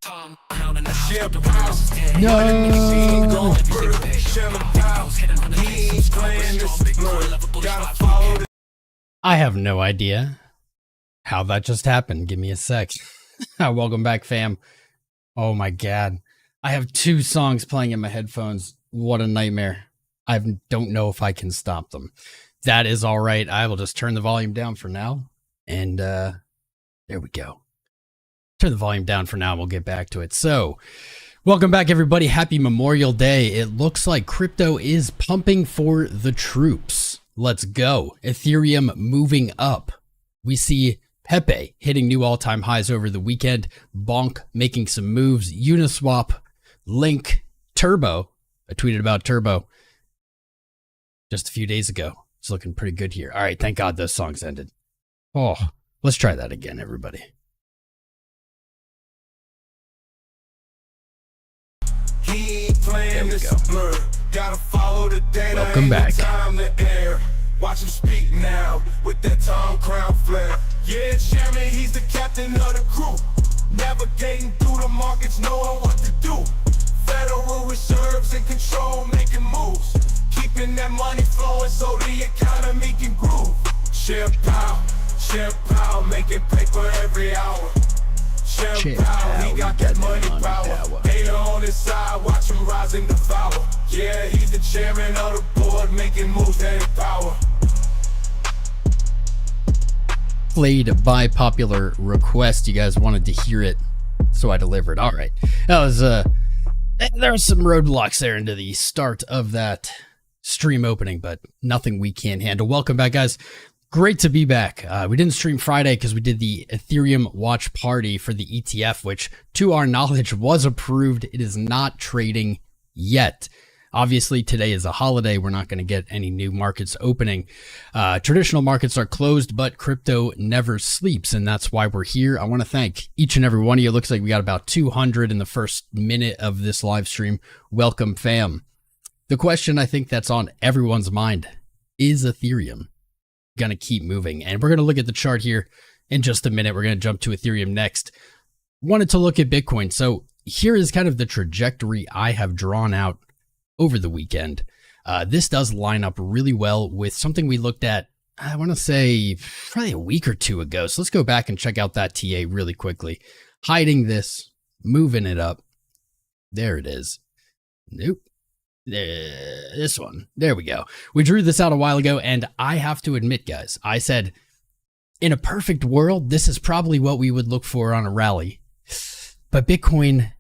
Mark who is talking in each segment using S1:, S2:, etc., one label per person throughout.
S1: No. I have no idea how that just happened. Give me a sec. Welcome back, fam. Oh my god. I have two songs playing in my headphones. What a nightmare. I don't know if I can stop them. That is all right. I will just turn the volume down for now. And there we go. Turn the volume down for now and we'll get back to it. So, welcome back, everybody. Happy Memorial Day. It looks like crypto is pumping for the troops. Let's go. Ethereum moving up. We see Pepe hitting new all-time highs over the weekend. Bonk making some moves. Uniswap, Link, Turbo. I tweeted about Turbo just a few days ago. It's looking pretty good here. All right, thank God those songs ended. Oh, let's try that again, everybody. There we go. Welcome back.
S2: Watch him speak now with that tongue crown flare. Yeah, chairman, he's the captain of the crew. Navigating through the markets, knowing what to do. Federal reserves in control, making moves. Keeping that money flowing so the economy can groove. Share power, making paper every hour. Share power, he got that money power. Hater on his side, watch him rise and devour. Yeah, he's the chairman of the board, making moves that empower.
S1: Played by popular request. You guys wanted to hear it, so I delivered. All right. That was there were some roadblocks there into the start of that stream opening, but nothing we can't handle. Welcome back, guys. Great to be back. We didn't stream Friday because we did the Ethereum watch party for the ETF, which to our knowledge was approved. It is not trading yet. Obviously, today is a holiday. We're not going to get any new markets opening. Traditional markets are closed, but crypto never sleeps, and that's why we're here. I want to thank each and every one of you. It looks like we got about 200 in the first minute of this live stream. Welcome, fam. The question I think that's on everyone's mind is Ethereum going to keep moving? And we're going to look at the chart here in just a minute. We're going to jump to Ethereum next. Wanted to look at Bitcoin. So here is kind of the trajectory I have drawn out over the weekend. This does line up really well with something we looked at, I want to say, probably a week or two ago. So let's go back and check out that TA really quickly. Hiding this, moving it up. There it is. Nope. This one. There we go. We drew this out a while ago, and I have to admit, guys, I said, in a perfect world, this is probably what we would look for on a rally. But Bitcoin,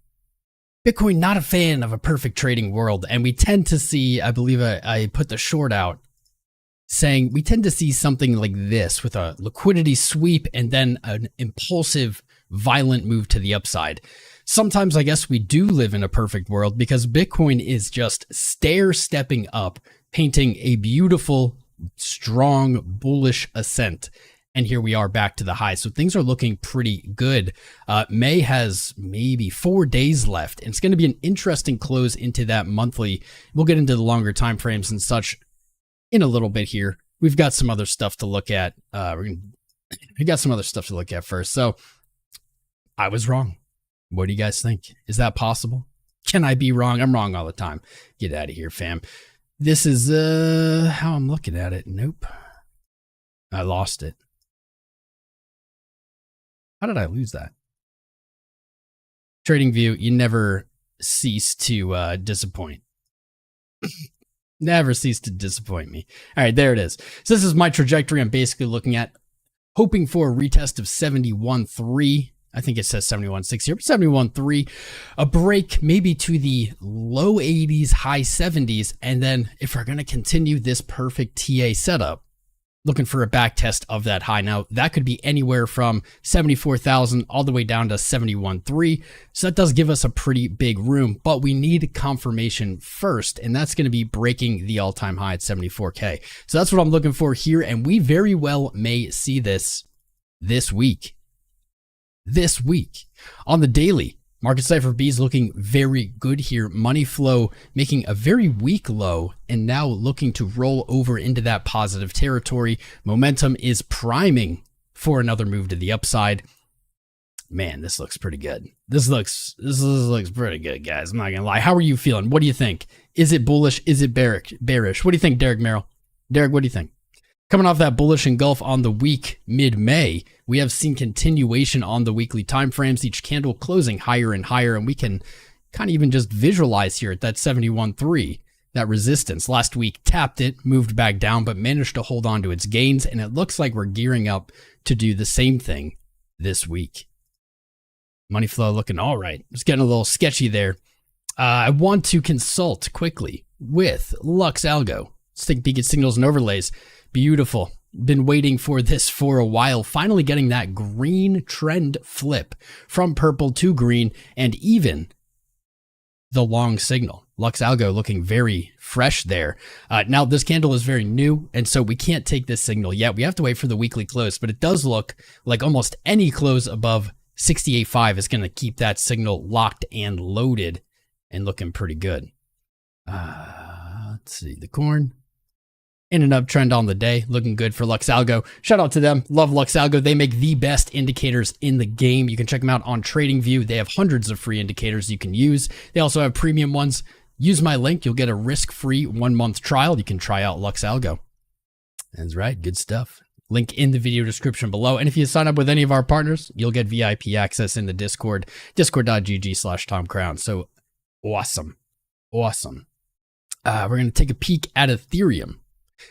S1: not a fan of a perfect trading world. And we tend to see, I believe I put the short out saying we tend to see something like this with a liquidity sweep and then an impulsive, violent move to the upside. Sometimes I guess we do live in a perfect world because Bitcoin is just stair-stepping up, painting a beautiful, strong, bullish ascent. And here we are back to the high. So things are looking pretty good. May has maybe 4 days left. And it's going to be an interesting close into that monthly. We'll get into the longer time frames and such in a little bit here. We've got some other stuff to look at. We got some other stuff to look at first. So I was wrong. What do you guys think? Is that possible? Can I be wrong? I'm wrong all the time. Get out of here, fam. This is how I'm looking at it. Nope. I lost it. How did I lose that? TradingView, you never cease to disappoint. Never cease to disappoint me. All right, there it is. So this is my trajectory. I'm basically looking at hoping for a retest of 71.3. I think it says 71.6 here, but 71.3. A break maybe to the low 80s, high 70s. And then if we're going to continue this perfect TA setup, looking for a back test of that high. Now, that could be anywhere from 74,000 all the way down to 71.3. So that does give us a pretty big room, but we need confirmation first, and that's going to be breaking the all-time high at 74K. So that's what I'm looking for here, and we very well may see this week. This week. On the daily, Marketcipher B is looking very good here. Money flow making a very weak low and now looking to roll over into that positive territory. Momentum is priming for another move to the upside. Man, this looks pretty good. This looks pretty good, guys. I'm not gonna lie. How are you feeling? What do you think? Is it bullish? Is it bearish? What do you think, Derek Merrill? Derek, what do you think? Coming off that bullish engulf on the week mid-May, we have seen continuation on the weekly time frames, each candle closing higher and higher, and we can kind of even just visualize here at that 71.3, that resistance. Last week tapped it, moved back down, but managed to hold on to its gains, and it looks like we're gearing up to do the same thing this week. Money flow looking all right. It's getting a little sketchy there. I want to consult quickly with LuxAlgo. Let's take a peek at signals and overlays. Beautiful. Been waiting for this for a while. Finally getting that green trend flip from purple to green, and even the long signal. LuxAlgo looking very fresh there. Now this candle is very new, and so we can't take this signal yet. We have to wait for the weekly close, but it does look like almost any close above 68.5 is going to keep that signal locked and loaded and looking pretty good. Let's see, the corn in an uptrend on the day, looking good for LuxAlgo. Shout out to them. Love LuxAlgo. They make the best indicators in the game. You can check them out on TradingView. They have hundreds of free indicators you can use. They also have premium ones. Use my link. You'll get a risk-free 1-month trial. You can try out LuxAlgo. That's right. Good stuff. Link in the video description below. And if you sign up with any of our partners, you'll get VIP access in the Discord, discord.gg/TomCrown. So awesome. Awesome. We're going to take a peek at Ethereum.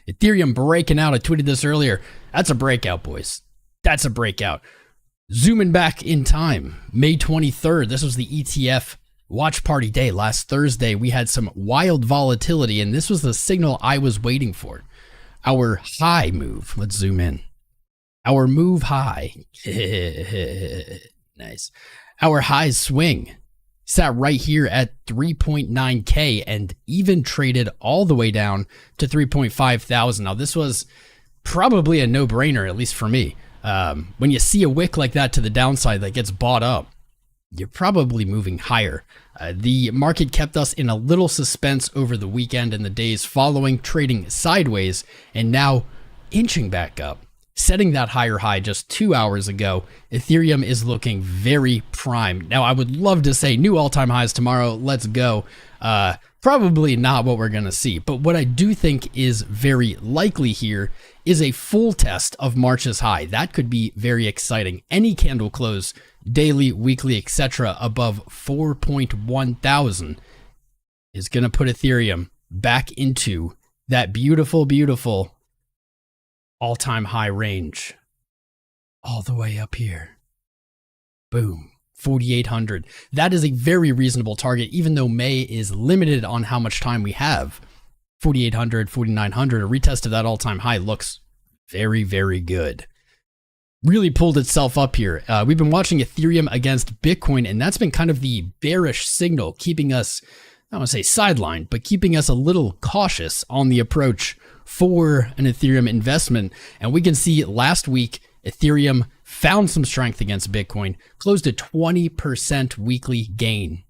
S1: Ethereum breaking out. I tweeted this earlier. That's a breakout, boys. That's a breakout. Zooming back in time, May 23rd, this was the ETF watch party day. Last Thursday, we had some wild volatility, and this was the signal I was waiting for. Our high move. Let's zoom in. Our move high. Nice. Our high swing sat right here at 3.9K and even traded all the way down to 3.5 thousand. Now, this was probably a no-brainer, at least for me. When you see a wick like that to the downside that gets bought up, you're probably moving higher. The market kept us in a little suspense over the weekend and the days following, trading sideways and now inching back up, setting that higher high just 2 hours ago. Ethereum is looking very prime. Now, I would love to say new all-time highs tomorrow. Let's go. Probably not what we're going to see. But what I do think is very likely here is a full test of March's high. That could be very exciting. Any candle close, daily, weekly, etc., above 4.1 thousand is going to put Ethereum back into that beautiful, beautiful all-time high range. All the way up here. Boom. 4,800. That is a very reasonable target, even though May is limited on how much time we have. 4,800, 4,900, a retest of that all-time high looks very, very good. Really pulled itself up here. We've been watching Ethereum against Bitcoin, and that's been kind of the bearish signal, keeping us, I don't want to say sidelined, but keeping us a little cautious on the approach for an Ethereum investment. And we can see last week, Ethereum found some strength against Bitcoin, closed a 20% weekly gain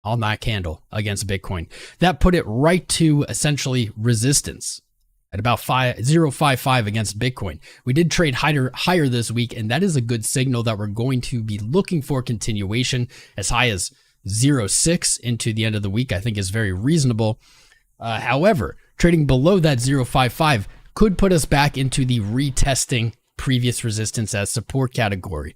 S1: on that candle against Bitcoin. That put it right to essentially resistance at about 0.55 against Bitcoin. We did trade higher this week, and that is a good signal that we're going to be looking for continuation. As high as 0.6 into the end of the week, I think is very reasonable. However, trading below that 0.55 could put us back into the retesting previous resistance as support category.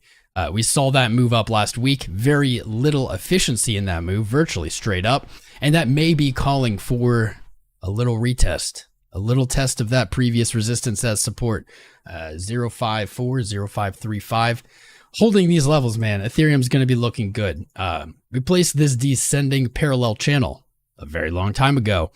S1: We saw that move up last week. Very little efficiency in that move, virtually straight up. And that may be calling for a little retest, a little test of that previous resistance as support. 0.54, 0.535. Holding these levels, man, Ethereum's going to be looking good. We placed this descending parallel channel a very long time ago,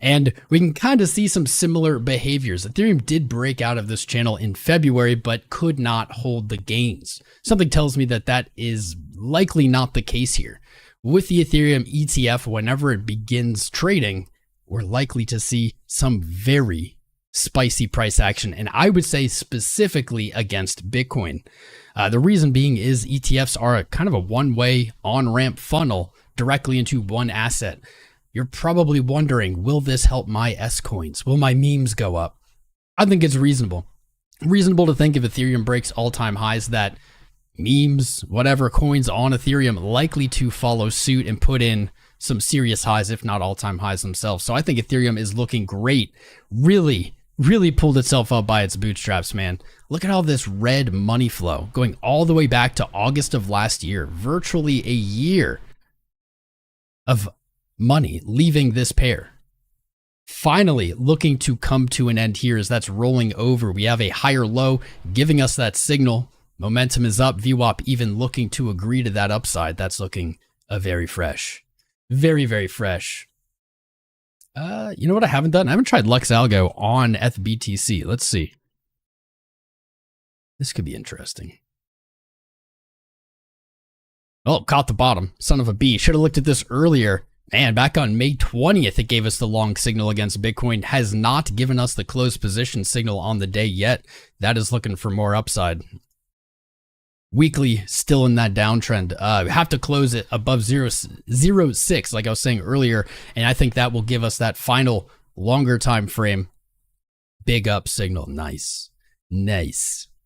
S1: and we can kind of see some similar behaviors. Ethereum did break out of this channel in February, but could not hold the gains. Something tells me that that is likely not the case here. With the Ethereum ETF, whenever it begins trading, we're likely to see some very spicy price action, and I would say specifically against Bitcoin. The reason being is ETFs are a kind of a one-way on-ramp funnel directly into one asset. You're probably wondering, will this help my S coins? Will my memes go up? I think it's reasonable. Reasonable to think if Ethereum breaks all-time highs that memes, whatever coins on Ethereum likely to follow suit and put in some serious highs, if not all-time highs themselves. So I think Ethereum is looking great. Really pulled itself up by its bootstraps, man. Look at all this red money flow going all the way back to August of last year. Virtually a year of money leaving this pair. Finally looking to come to an end here as that's rolling over. We have a higher low giving us that signal. Momentum is up. VWAP even looking to agree to that upside. That's looking very fresh. Very fresh. You know what I haven't done? I haven't tried LuxAlgo on ETH/BTC. Let's see. This could be interesting. Oh, caught the bottom. Son of a bee. Should have looked at this earlier. Man, back on May 20th, it gave us the long signal against Bitcoin. Has not given us the close position signal on the day yet. That is looking for more upside. Weekly still in that downtrend. Have to close it above 0.06, like I was saying earlier, and I think that will give us that final longer time frame big up signal. Nice.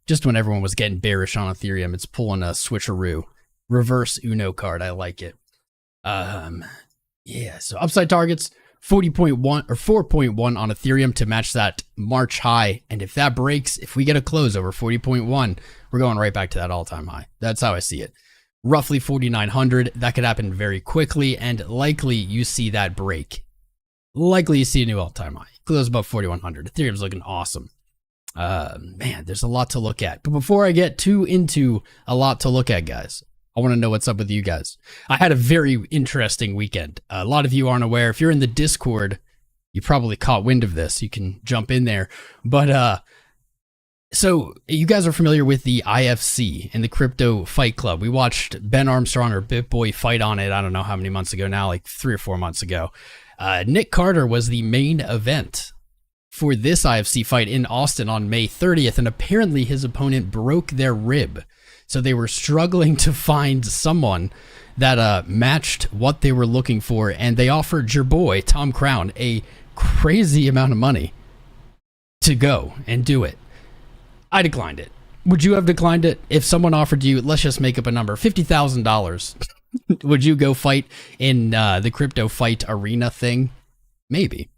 S1: Just when everyone was getting bearish on Ethereum, it's pulling a switcheroo, reverse Uno card. I like it. Yeah. So upside targets 40.1 or 4.1 on Ethereum to match that March high. And if that breaks, if we get a close over 40.1, we're going right back to that all-time high. That's how I see it. Roughly 4,900. That could happen very quickly, and likely you see that break. Likely you see a new all-time high. Close above 4,100. Ethereum's looking awesome. Man, there's a lot to look at. But before I get too into a lot to look at, guys, I want to know what's up with you guys. I had a very interesting weekend. A lot of you aren't aware. If you're in the Discord, you probably caught wind of this. You can jump in there. But so you guys are familiar with the IFC and the Crypto Fight Club. We watched Ben Armstrong or BitBoy fight on it. I don't know how many months ago now, like 3 or 4 months ago. Nick Carter was the main event for this IFC fight in Austin on May 30th, and apparently his opponent broke their rib. So they were struggling to find someone that matched what they were looking for, and they offered your boy, Tom Crown, a crazy amount of money to go and do it. I declined it. Would you have declined it? If someone offered you, let's just make up a number, $50,000, would you go fight in the crypto fight arena thing? Maybe.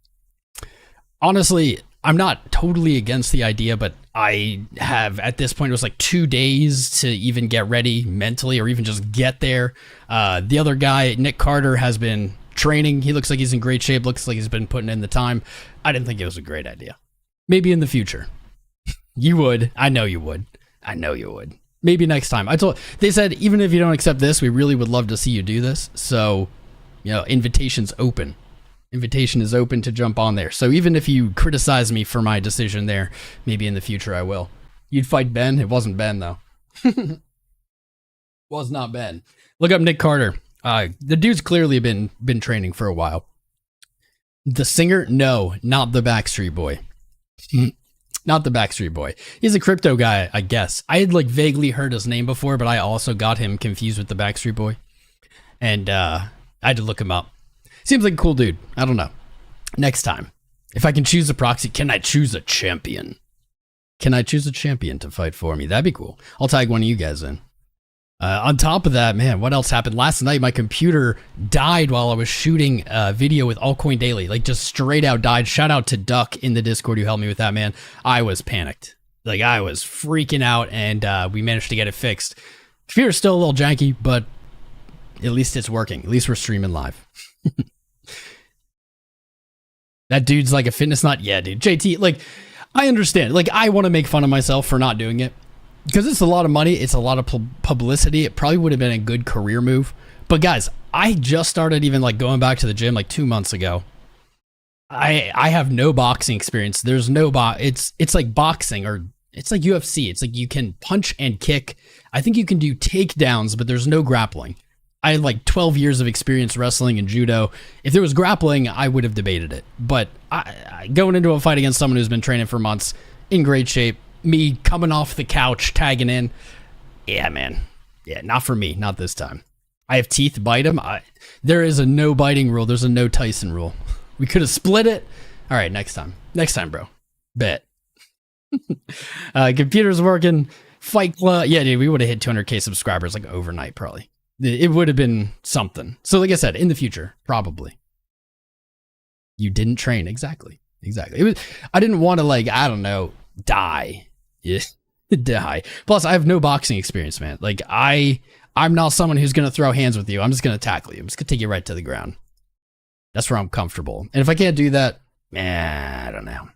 S1: Honestly, I'm not totally against the idea, but I have, at this point, it was like 2 days to even get ready mentally or even just get there. The other guy, Nick Carter, has been training. He looks like he's in great shape, looks like he's been putting in the time. I didn't think it was a great idea. Maybe in the future. You would. I know you would. I know you would. Maybe next time. They said, even if you don't accept this, we really would love to see you do this. So, you know, invitation's open. Invitation is open to jump on there. So even if you criticize me for my decision there, maybe in the future I will. You'd fight Ben? It wasn't Ben, though. Was not Ben. Look up Nick Carter. The dude's clearly been training for a while. The singer? No, not the Backstreet Boy. Not the Backstreet Boy. He's a crypto guy, I guess. I had like vaguely heard his name before, but I also got him confused with the Backstreet Boy. And I had to look him up. Seems like a cool dude. I don't know. Next time, if I can choose a proxy, can I choose a champion? Can I choose a champion to fight for me? That'd be cool. I'll tag one of you guys in. On top of that, man, what else happened? Last night, my computer died while I was shooting a video with Altcoin Daily. Like, just straight out died. Shout out to Duck in the Discord who helped me with that, man. I was panicked. Like, I was freaking out, and we managed to get it fixed. Computer's still a little janky, but at least it's working. At least we're streaming live. That dude's like a fitness nut. Yeah, dude. JT, like, I understand. Like, I want to make fun of myself for not doing it because it's a lot of money. It's a lot of publicity. It probably would have been a good career move. But guys, I just started even like going back to the gym like 2 months ago. I have no boxing experience. There's no it's like boxing, or it's like UFC. It's like you can punch and kick. I think you can do takedowns, but there's no grappling. I had like 12 years of experience wrestling and judo. If there was grappling, I would have debated it. But going into a fight against someone who's been training for months, in great shape, me coming off the couch, tagging in, yeah, man. Yeah, not for me. Not this time. I have teeth, bite them. There is a no biting rule. There's a no Tyson rule. We could have split it. All right, next time. Next time, bro. Bet. Computer's working. Fight Club. Yeah, dude, we would have hit 200K subscribers like overnight, probably. It would have been something. So like I said, in the future, probably. You didn't train. Exactly. I didn't want to, like, I don't know, die. Yeah, die. Plus, I have no boxing experience, man. Like, I'm not someone who's going to throw hands with you. I'm just going to tackle you. I'm just going to take you right to the ground. That's where I'm comfortable. And if I can't do that, I don't know.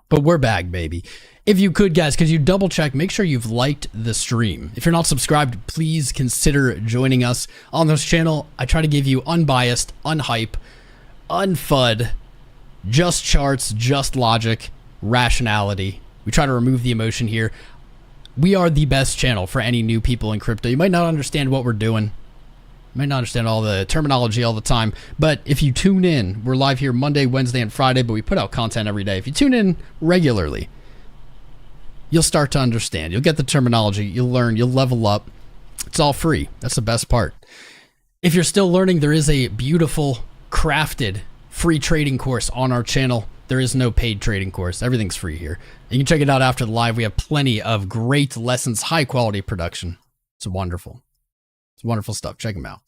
S1: But we're back, baby. If you could, guys, could you double check, make sure you've liked the stream. If you're not subscribed, please consider joining us on this channel. I try to give you unbiased, unhype, unfud, just charts, just logic, rationality. We try to remove the emotion here. We are the best channel for any new people in crypto. You might not understand what we're doing. You might not understand all the terminology all the time, but if you tune in, we're live here Monday, Wednesday, and Friday, but we put out content every day. If you tune in regularly, you'll start to understand. You'll get the terminology, you'll learn, you'll level up. It's all free. That's the best part. If you're still learning, there is a beautiful, crafted, free trading course on our channel. There is no paid trading course. Everything's free here. You can check it out after the live. We have plenty of great lessons, high quality production. It's wonderful. It's wonderful stuff. Check them out.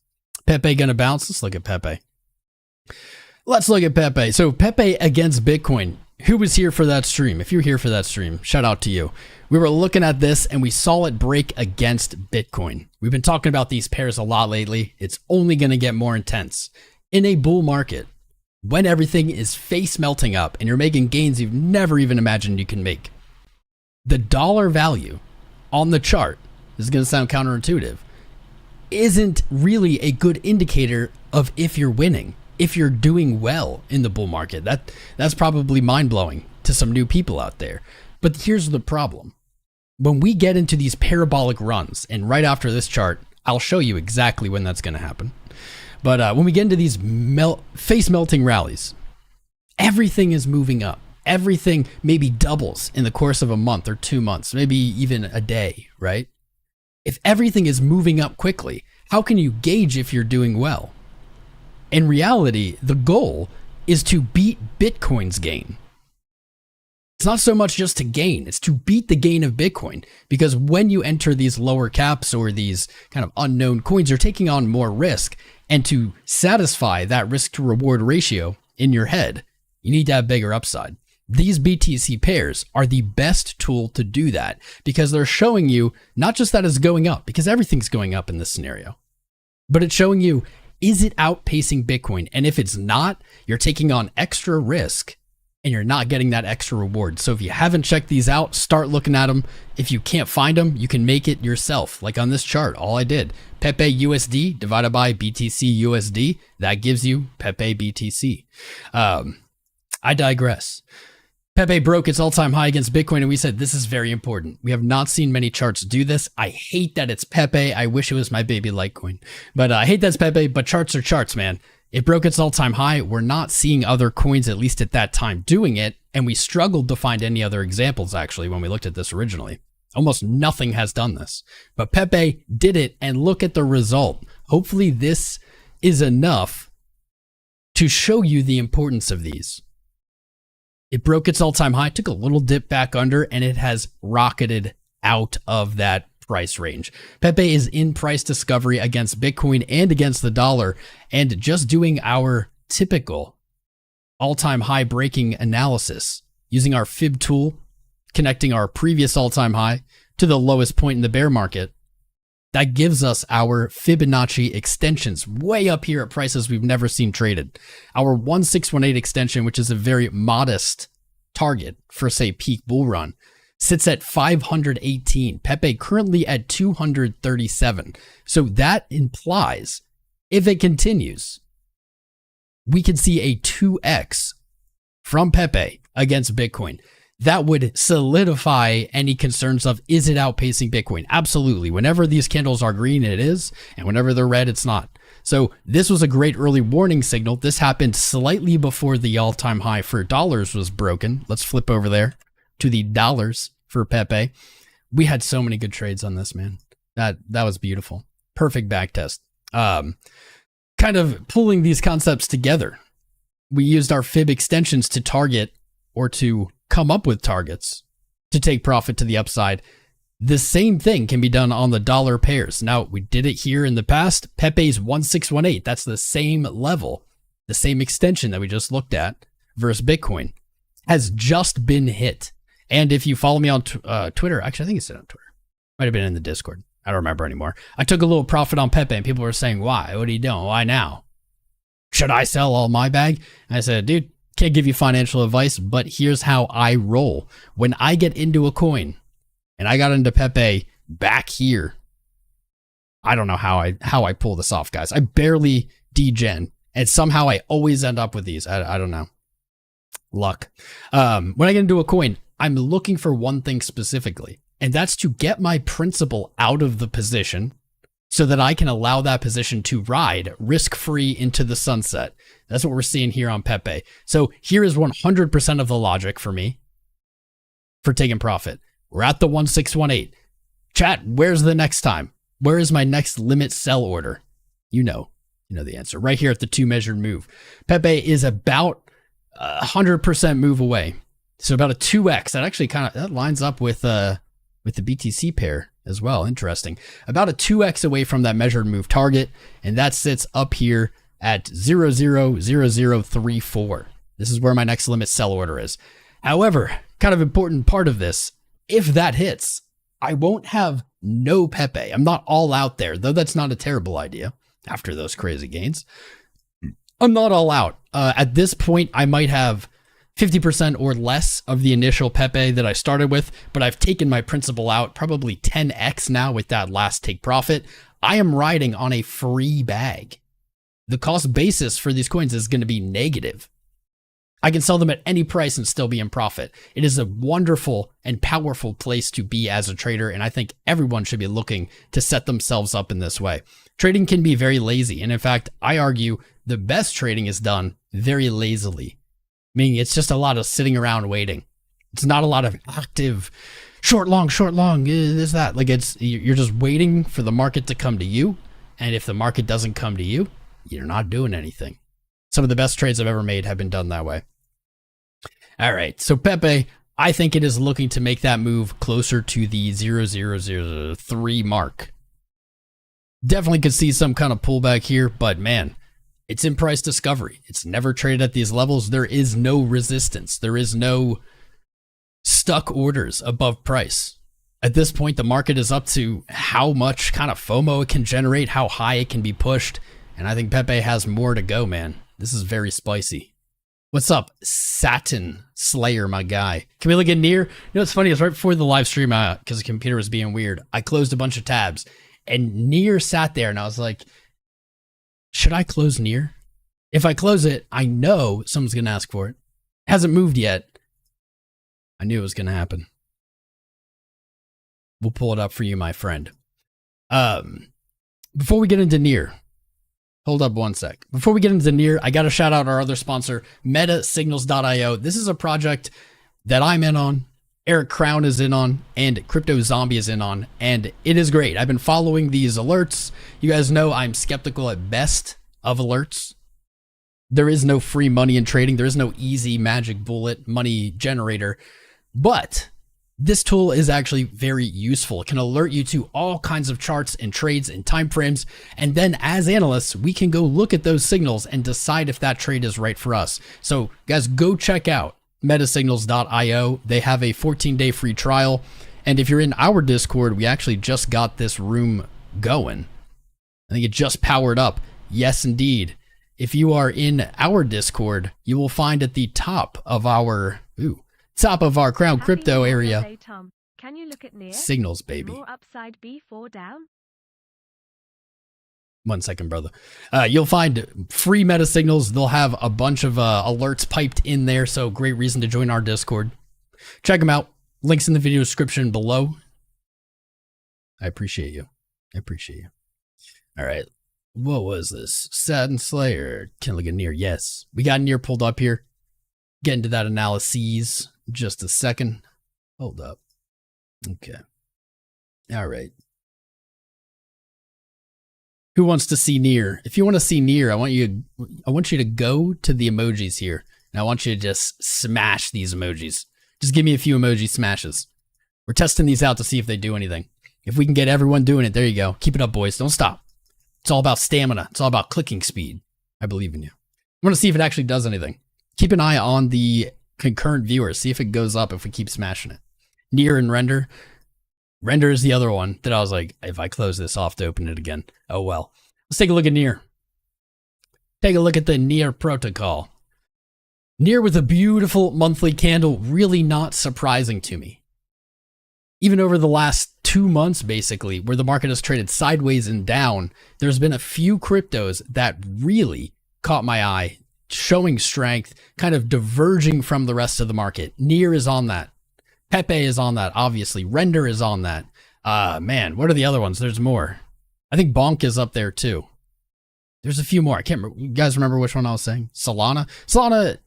S1: Pepe gonna bounce? Let's look at Pepe. So Pepe against Bitcoin. Who was here for that stream? If you're here for that stream, shout out to you. We were looking at this and we saw it break against Bitcoin. We've been talking about these pairs a lot lately. It's only going to get more intense. In a bull market, when everything is face melting up and you're making gains you've never even imagined you can make, the dollar value on the chart, this is going to sound counterintuitive, isn't really a good indicator of if you're winning, if you're doing well in the bull market. That's probably mind-blowing to some new people out there. But here's the problem. When we get into these parabolic runs, and right after this chart, I'll show you exactly when that's going to happen. But when we get into these face-melting rallies, everything is moving up. Everything maybe doubles in the course of a month or 2 months, maybe even a day, right? If everything is moving up quickly, how can you gauge if you're doing well? In reality, the goal is to beat Bitcoin's gain. It's not so much just to gain, it's to beat the gain of Bitcoin. Because when you enter these lower caps or these kind of unknown coins, you're taking on more risk. And to satisfy that risk to reward ratio in your head, you need to have bigger upside. These BTC pairs are the best tool to do that because they're showing you not just that it's going up, because everything's going up in this scenario, but it's showing you, is it outpacing Bitcoin? And if it's not, you're taking on extra risk and you're not getting that extra reward. So if you haven't checked these out, start looking at them. If you can't find them, you can make it yourself. Like on this chart, all I did, Pepe USD divided by BTC USD, that gives you Pepe BTC. I digress. Pepe broke its all-time high against Bitcoin, and we said this is very important. We have not seen many charts do this. I hate that it's Pepe. I wish it was my baby Litecoin. But I hate that's Pepe, but charts are charts, man. It broke its all-time high. We're not seeing other coins, at least at that time, doing it, and we struggled to find any other examples, actually, when we looked at this originally. Almost nothing has done this. But Pepe did it, and look at the result. Hopefully this is enough to show you the importance of these. It broke its all-time high, took a little dip back under, and it has rocketed out of that price range. Pepe is in price discovery against Bitcoin and against the dollar, and just doing our typical all-time high breaking analysis, using our Fib tool, connecting our previous all-time high to the lowest point in the bear market, that gives us our Fibonacci extensions way up here at prices we've never seen traded. Our 1618 extension, which is a very modest target for, say, peak bull run, sits at 518. Pepe currently at 237. So that implies, if it continues, we could see a 2x from Pepe against Bitcoin. That would solidify any concerns of, is it outpacing Bitcoin? Absolutely. Whenever these candles are green, it is. And whenever they're red, it's not. So this was a great early warning signal. This happened slightly before the all-time high for dollars was broken. Let's flip over there to the dollars for Pepe. We had so many good trades on this, man. That was beautiful. Perfect back test. Kind of pulling these concepts together. We used our Fib extensions to target or to come up with targets to take profit to the upside. The same thing can be done on the dollar pairs. Now, we did it here in the past. Pepe's 1618. That's the same level, the same extension that we just looked at versus Bitcoin has just been hit. And if you follow me on Twitter, actually, I think it's on Twitter. Might have been in the Discord. I don't remember anymore. I took a little profit on Pepe and people were saying, why? What are you doing? Why now? Should I sell all my bag? And I said, dude, can't give you financial advice, but here's how I roll. When I get into a coin, and I got into Pepe back here, I don't know how I pull this off, guys. I barely degen, and somehow I always end up with these. I don't know. Luck. When I get into a coin, I'm looking for one thing specifically, and that's to get my principal out of the position so that I can allow that position to ride risk-free into the sunset. That's what we're seeing here on Pepe. So here is 100% of the logic for me for taking profit. We're at the 1618. Chat, where's the next time? Where is my next limit sell order? You know the answer. Right here at the 2 measured move. Pepe is about 100% move away. So about a 2x. That actually that lines up with the BTC pair as well. Interesting. About a 2x away from that measured move target, and that sits up here at 000034. This is where my next limit sell order is. However, kind of important part of this, if that hits, I won't have no Pepe. I'm not all out there, though that's not a terrible idea after those crazy gains. I'm not all out. At this point, I might have 50% or less of the initial Pepe that I started with, but I've taken my principal out probably 10x now with that last take profit. I am riding on a free bag. The cost basis for these coins is going to be negative. I can sell them at any price and still be in profit. It is a wonderful and powerful place to be as a trader, and I think everyone should be looking to set themselves up in this way. Trading can be very lazy, and in fact, I argue the best trading is done very lazily, meaning it's just a lot of sitting around waiting. It's not a lot of active short, long, this, that. Like you're just waiting for the market to come to you, and if the market doesn't come to you, you're not doing anything. Some of the best trades I've ever made have been done that way. All right, so Pepe, I think it is looking to make that move closer to the 0003 mark. Definitely could see some kind of pullback here, but man, it's in price discovery. It's never traded at these levels. There is no resistance. There is no stuck orders above price. At this point, the market is up to how much kind of FOMO it can generate, how high it can be pushed, and I think Pepe has more to go, man. This is very spicy. What's up, Satin Slayer, my guy? Can we look at near? You know what's funny is right before the live stream, because the computer was being weird, I closed a bunch of tabs, and near sat there, and I was like, should I close near? If I close it, I know someone's going to ask for it. It hasn't moved yet. I knew it was going to happen. We'll pull it up for you, my friend. Before we get into near, hold up one sec. Before we get into near, I got to shout out our other sponsor, MetaSignals.io. This is a project that I'm in on, Eric Crown is in on, and Crypto Zombie is in on, and it is great. I've been following these alerts. You guys know I'm skeptical at best of alerts. There is no free money in trading. There is no easy magic bullet money generator, but this tool is actually very useful. It can alert you to all kinds of charts and trades and timeframes. And then as analysts, we can go look at those signals and decide if that trade is right for us. So guys, go check out metasignals.io. They have a 14-day free trial. And if you're in our Discord, we actually just got this room going. I think it just powered up. Yes, indeed. If you are in our Discord, you will find at the top of our Crown Crypto area.
S3: Day, Tom. Can you look at near?
S1: Signals, baby.
S3: More upside B4 down.
S1: 1 second, brother. You'll find free meta signals. They'll have a bunch of alerts piped in there, so great reason to join our Discord. Check them out. Links in the video description below. I appreciate you. All right. What was this? Satin Slayer. Can look at near. Yes. We got near pulled up here. Get into that analysis just a second. Hold up. Okay. All right. Who wants to see near? If you want to see near, I want you to go to the emojis here. And I want you to just smash these emojis. Just give me a few emoji smashes. We're testing these out to see if they do anything. If we can get everyone doing it, there you go. Keep it up, boys. Don't stop. It's all about stamina. It's all about clicking speed. I believe in you. I want to see if it actually does anything. Keep an eye on the concurrent viewers. See if it goes up if we keep smashing it. Near and Render. Render is the other one that I was like, if I close this off to open it again, oh well. Let's take a look at Near. Take a look at the Near protocol. Near with a beautiful monthly candle, really not surprising to me. Even over the last 2 months, basically, where the market has traded sideways and down, there's been a few cryptos that really caught my eye, showing strength, kind of diverging from the rest of the market. Near is on that. Pepe is on that, obviously. Render is on that. Man, what are the other ones? There's more. I think Bonk is up there too. There's a few more. I can't remember. You guys remember which one I was saying? Solana? Solana,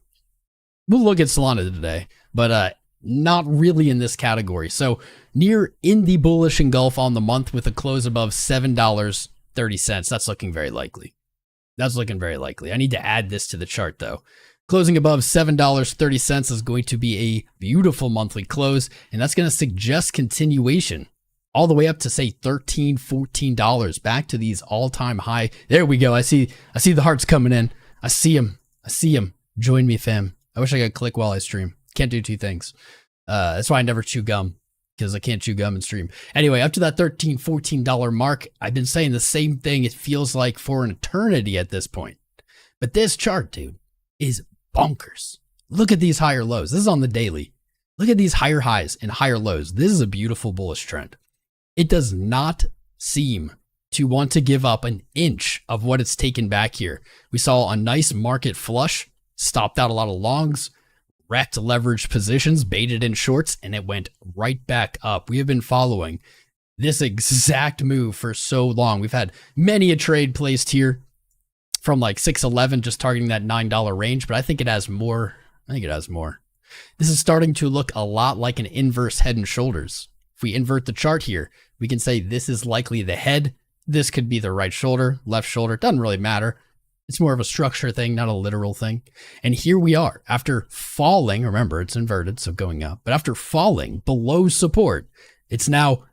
S1: we'll look at Solana today, but not really in this category. So Near in the bullish engulf on the month with a close above $7.30. That's looking very likely. That's looking very likely. I need to add this to the chart though. Closing above $7.30 is going to be a beautiful monthly close, and that's going to suggest continuation all the way up to say $13, $14, back to these all-time high. There we go. I see the hearts coming in. I see them. Join me, fam. I wish I could click while I stream. Can't do two things. That's why I never chew gum, because I can't chew gum and stream. Anyway, up to that $13, $14 mark, I've been saying the same thing. It feels like for an eternity at this point. But this chart, dude, is bonkers. Look at these higher lows. This is on the daily. Look at these higher highs and higher lows. This is a beautiful bullish trend. It does not seem to want to give up an inch of what it's taken back here. We saw a nice market flush, stopped out a lot of longs, wrecked leveraged positions, baited in shorts, and it went right back up. We have been following this exact move for so long. We've had many a trade placed here from like 611, just targeting that $9 range, but I think it has more. This is starting to look a lot like an inverse head and shoulders. If we invert the chart here, we can say this is likely the head. This could be the right shoulder, left shoulder. Doesn't really matter. It's more of a structure thing, not a literal thing. And here we are after falling. Remember, it's inverted, so going up. But after falling below support, it's now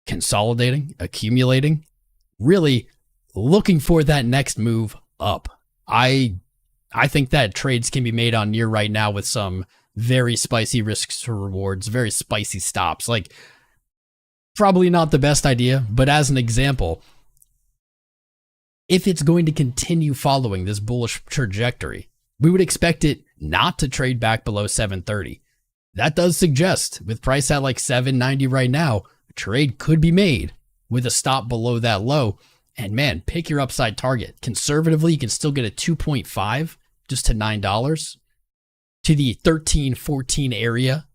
S1: consolidating, accumulating, really looking for that next move up. I think that trades can be made on Near right now with some very spicy risks to rewards, very spicy stops. Like, probably not the best idea, but as an example, if it's going to continue following this bullish trajectory, we would expect it not to trade back below 730. That does suggest, with price at like 790 right now, a trade could be made with a stop below that low. And man, pick your upside target. Conservatively, you can still get a 2.5 just to $9 to the 13, 14 area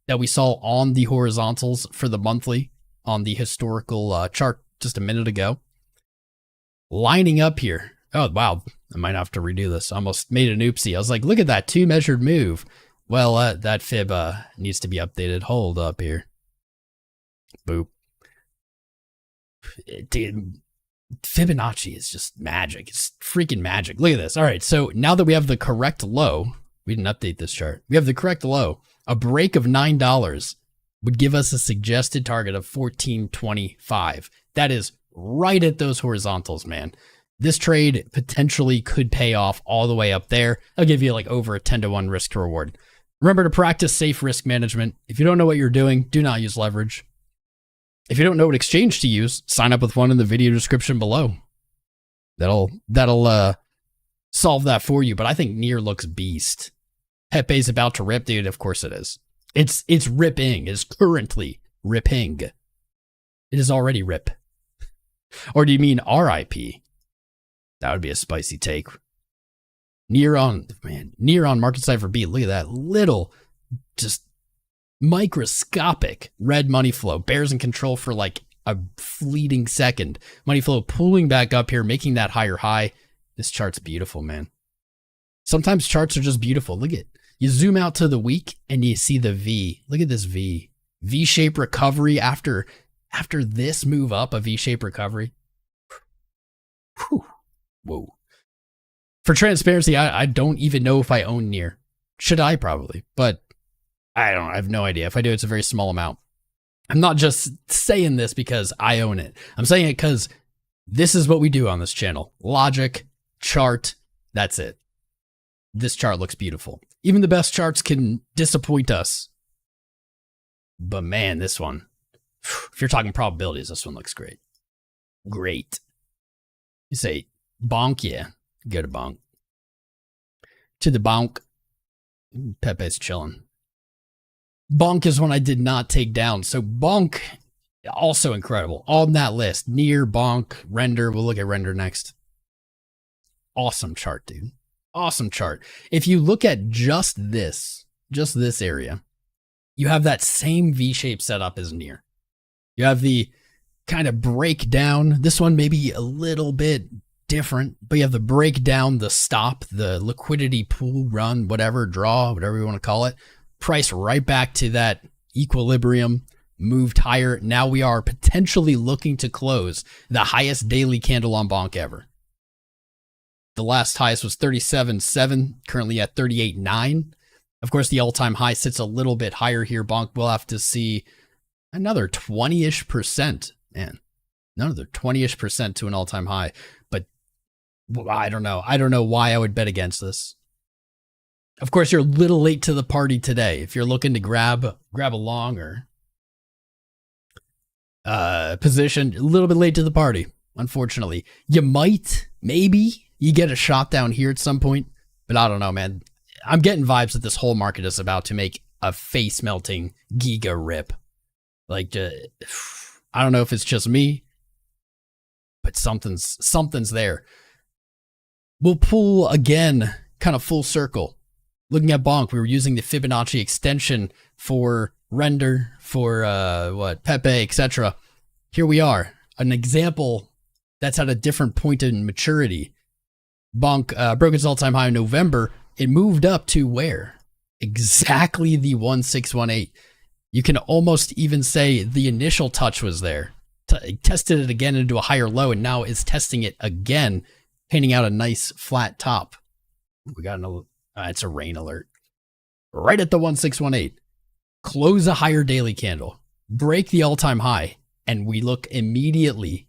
S1: that we saw on the horizontals for the monthly on the historical chart just a minute ago. Lining up here. Oh, wow. I might have to redo this. I almost made an oopsie. I was like, look at that 2 measured move. Well, that fib needs to be updated. Hold up here. Boop. Dude, Fibonacci is just magic. It's freaking magic. Look at this. All right. So now that we have the correct low, we didn't update this chart. We have the correct low. A break of $9 would give us a suggested target of $14.25. That is right at those horizontals, man. This trade potentially could pay off all the way up there. I'll give you like over a 10-to-1 risk to reward. Remember to practice safe risk management. If you don't know what you're doing, do not use leverage. If you don't know what exchange to use, sign up with one in the video description below. That'll solve that for you. But I think Near looks beast. Pepe's about to rip, dude. Of course it is. It's ripping. It's currently ripping. It is already rip. Or do you mean RIP? That would be a spicy take. Near on Marketcipher B. Look at that little, just microscopic red money flow. Bears in control for like a fleeting second. Money flow pulling back up here, making that higher high. This chart's beautiful, man. Sometimes charts are just beautiful. Look at, you zoom out to the week and you see the V. Look at this V. V-shaped recovery after this move up, a V-shaped recovery. Whew. Whoa. For transparency, I don't even know if I own Near. Should I? Probably. But I don't know. I have no idea. If I do, it's a very small amount. I'm not just saying this because I own it. I'm saying it because this is what we do on this channel. Logic, chart, that's it. This chart looks beautiful. Even the best charts can disappoint us. But man, this one, if you're talking probabilities, this one looks great. Great. You say, bonk, yeah. Go to bonk. To the bonk. Pepe's chilling. Bonk is one I did not take down. So bonk, also incredible. On that list. Near, bonk, render. We'll look at render next. Awesome chart, dude. Awesome chart. If you look at just this area, you have that same V-shape setup as near. You have the kind of breakdown. This one may be a little bit different, but you have the breakdown, the stop, the liquidity pool run, whatever, draw, whatever you want to call it. Price right back to that equilibrium, moved higher. Now we are potentially looking to close the highest daily candle on bonk ever. The last highest was 37.7, currently at 38.9. Of course, the all-time high sits a little bit higher here. Bonk will have to see another 20-ish%. Man, another 20-ish% to an all-time high. But I don't know. I don't know why I would bet against this. Of course, you're a little late to the party today. If you're looking to grab a long or position, a little bit late to the party, unfortunately. You might, maybe, you get a shot down here at some point. But I don't know, man. I'm getting vibes that this whole market is about to make a face-melting giga rip. Like, I don't know if it's just me, but something's there. We'll pull again, kind of full circle. Looking at bonk, we were using the Fibonacci extension for render, for Pepe, etc. Here we are, an example that's at a different point in maturity. Bonk broke its all-time high in November. It moved up to where? Exactly the 1618. You can almost even say the initial touch was there. Tested it again into a higher low, and now is testing it again, painting out a nice flat top. We got another. It's a rain alert. Right at the 1618. Close a higher daily candle. Break the all-time high. And we look immediately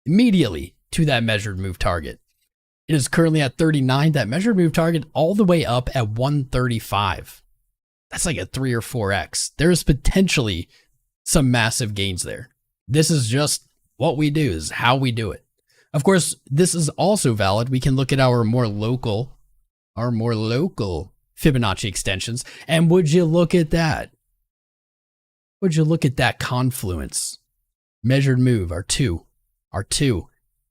S1: to that measured move target. It is currently at 39. That measured move target all the way up at 135. That's like a 3 or 4x. There's potentially some massive gains there. This is just what we do, is how we do it. Of course, this is also valid. We can look at our more local Fibonacci extensions. And would you look at that? Would you look at that confluence? Measured move, our two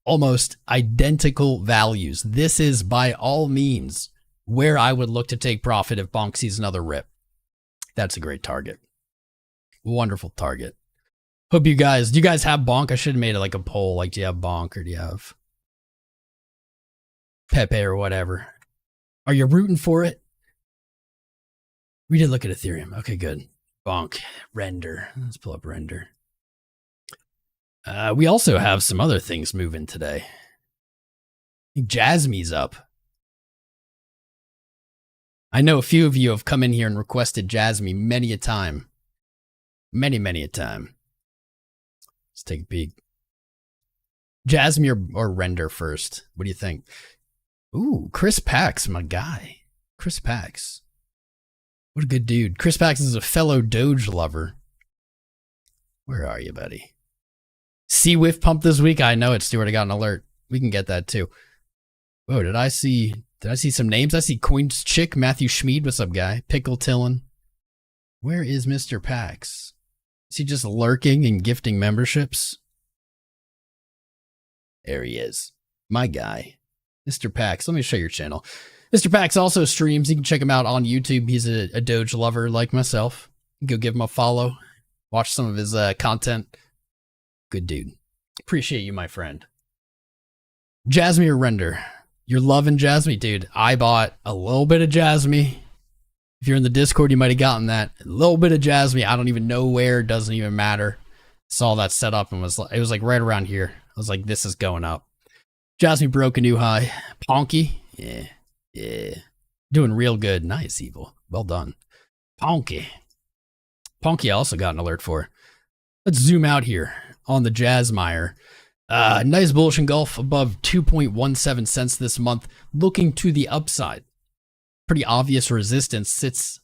S1: almost identical values. This is by all means where I would look to take profit if bonk sees another rip. That's a great target. Wonderful target. Hope do you guys have bonk? I should have made it like a poll. Like, do you have bonk or do you have Pepe or whatever? Are you rooting for it? We did look at Ethereum. Okay, good. Bonk. Render. Let's pull up render. We also have some other things moving today. JASMY's up. I know a few of you have come in here and requested JASMY many a time. Many a time. Let's take a peek. JASMY or render first. What do you think? Ooh, Chris Pax, my guy. Chris Pax. What a good dude. Chris Pax is a fellow Doge lover. Where are you, buddy? CWIF pump this week? I know it, Stuart. I got an alert. We can get that too. Whoa, did I see some names? I see Coins Chick, Matthew Schmid. What's up, guy? Pickle Tillin. Where is Mr. Pax? Is he just lurking and gifting memberships? There he is. My guy. Mr. Pax, let me show your channel. Mr. Pax also streams. You can check him out on YouTube. He's a Doge lover like myself. Go give him a follow. Watch some of his content. Good dude. Appreciate you, my friend. JASMY or render? You're loving JASMY, dude. I bought a little bit of JASMY. If you're in the Discord, you might have gotten that. A little bit of JASMY. I don't even know where. Doesn't even matter. Saw that set up and it was like right around here. I was like, this is going up. JASMY broke a new high. Ponky. Yeah. Doing real good. Nice, Evil. Well done. Ponky. I also got an alert for. Let's zoom out here on the JASMY. Nice bullish engulf above 2.17 cents this month, looking to the upside. Pretty obvious resistance sits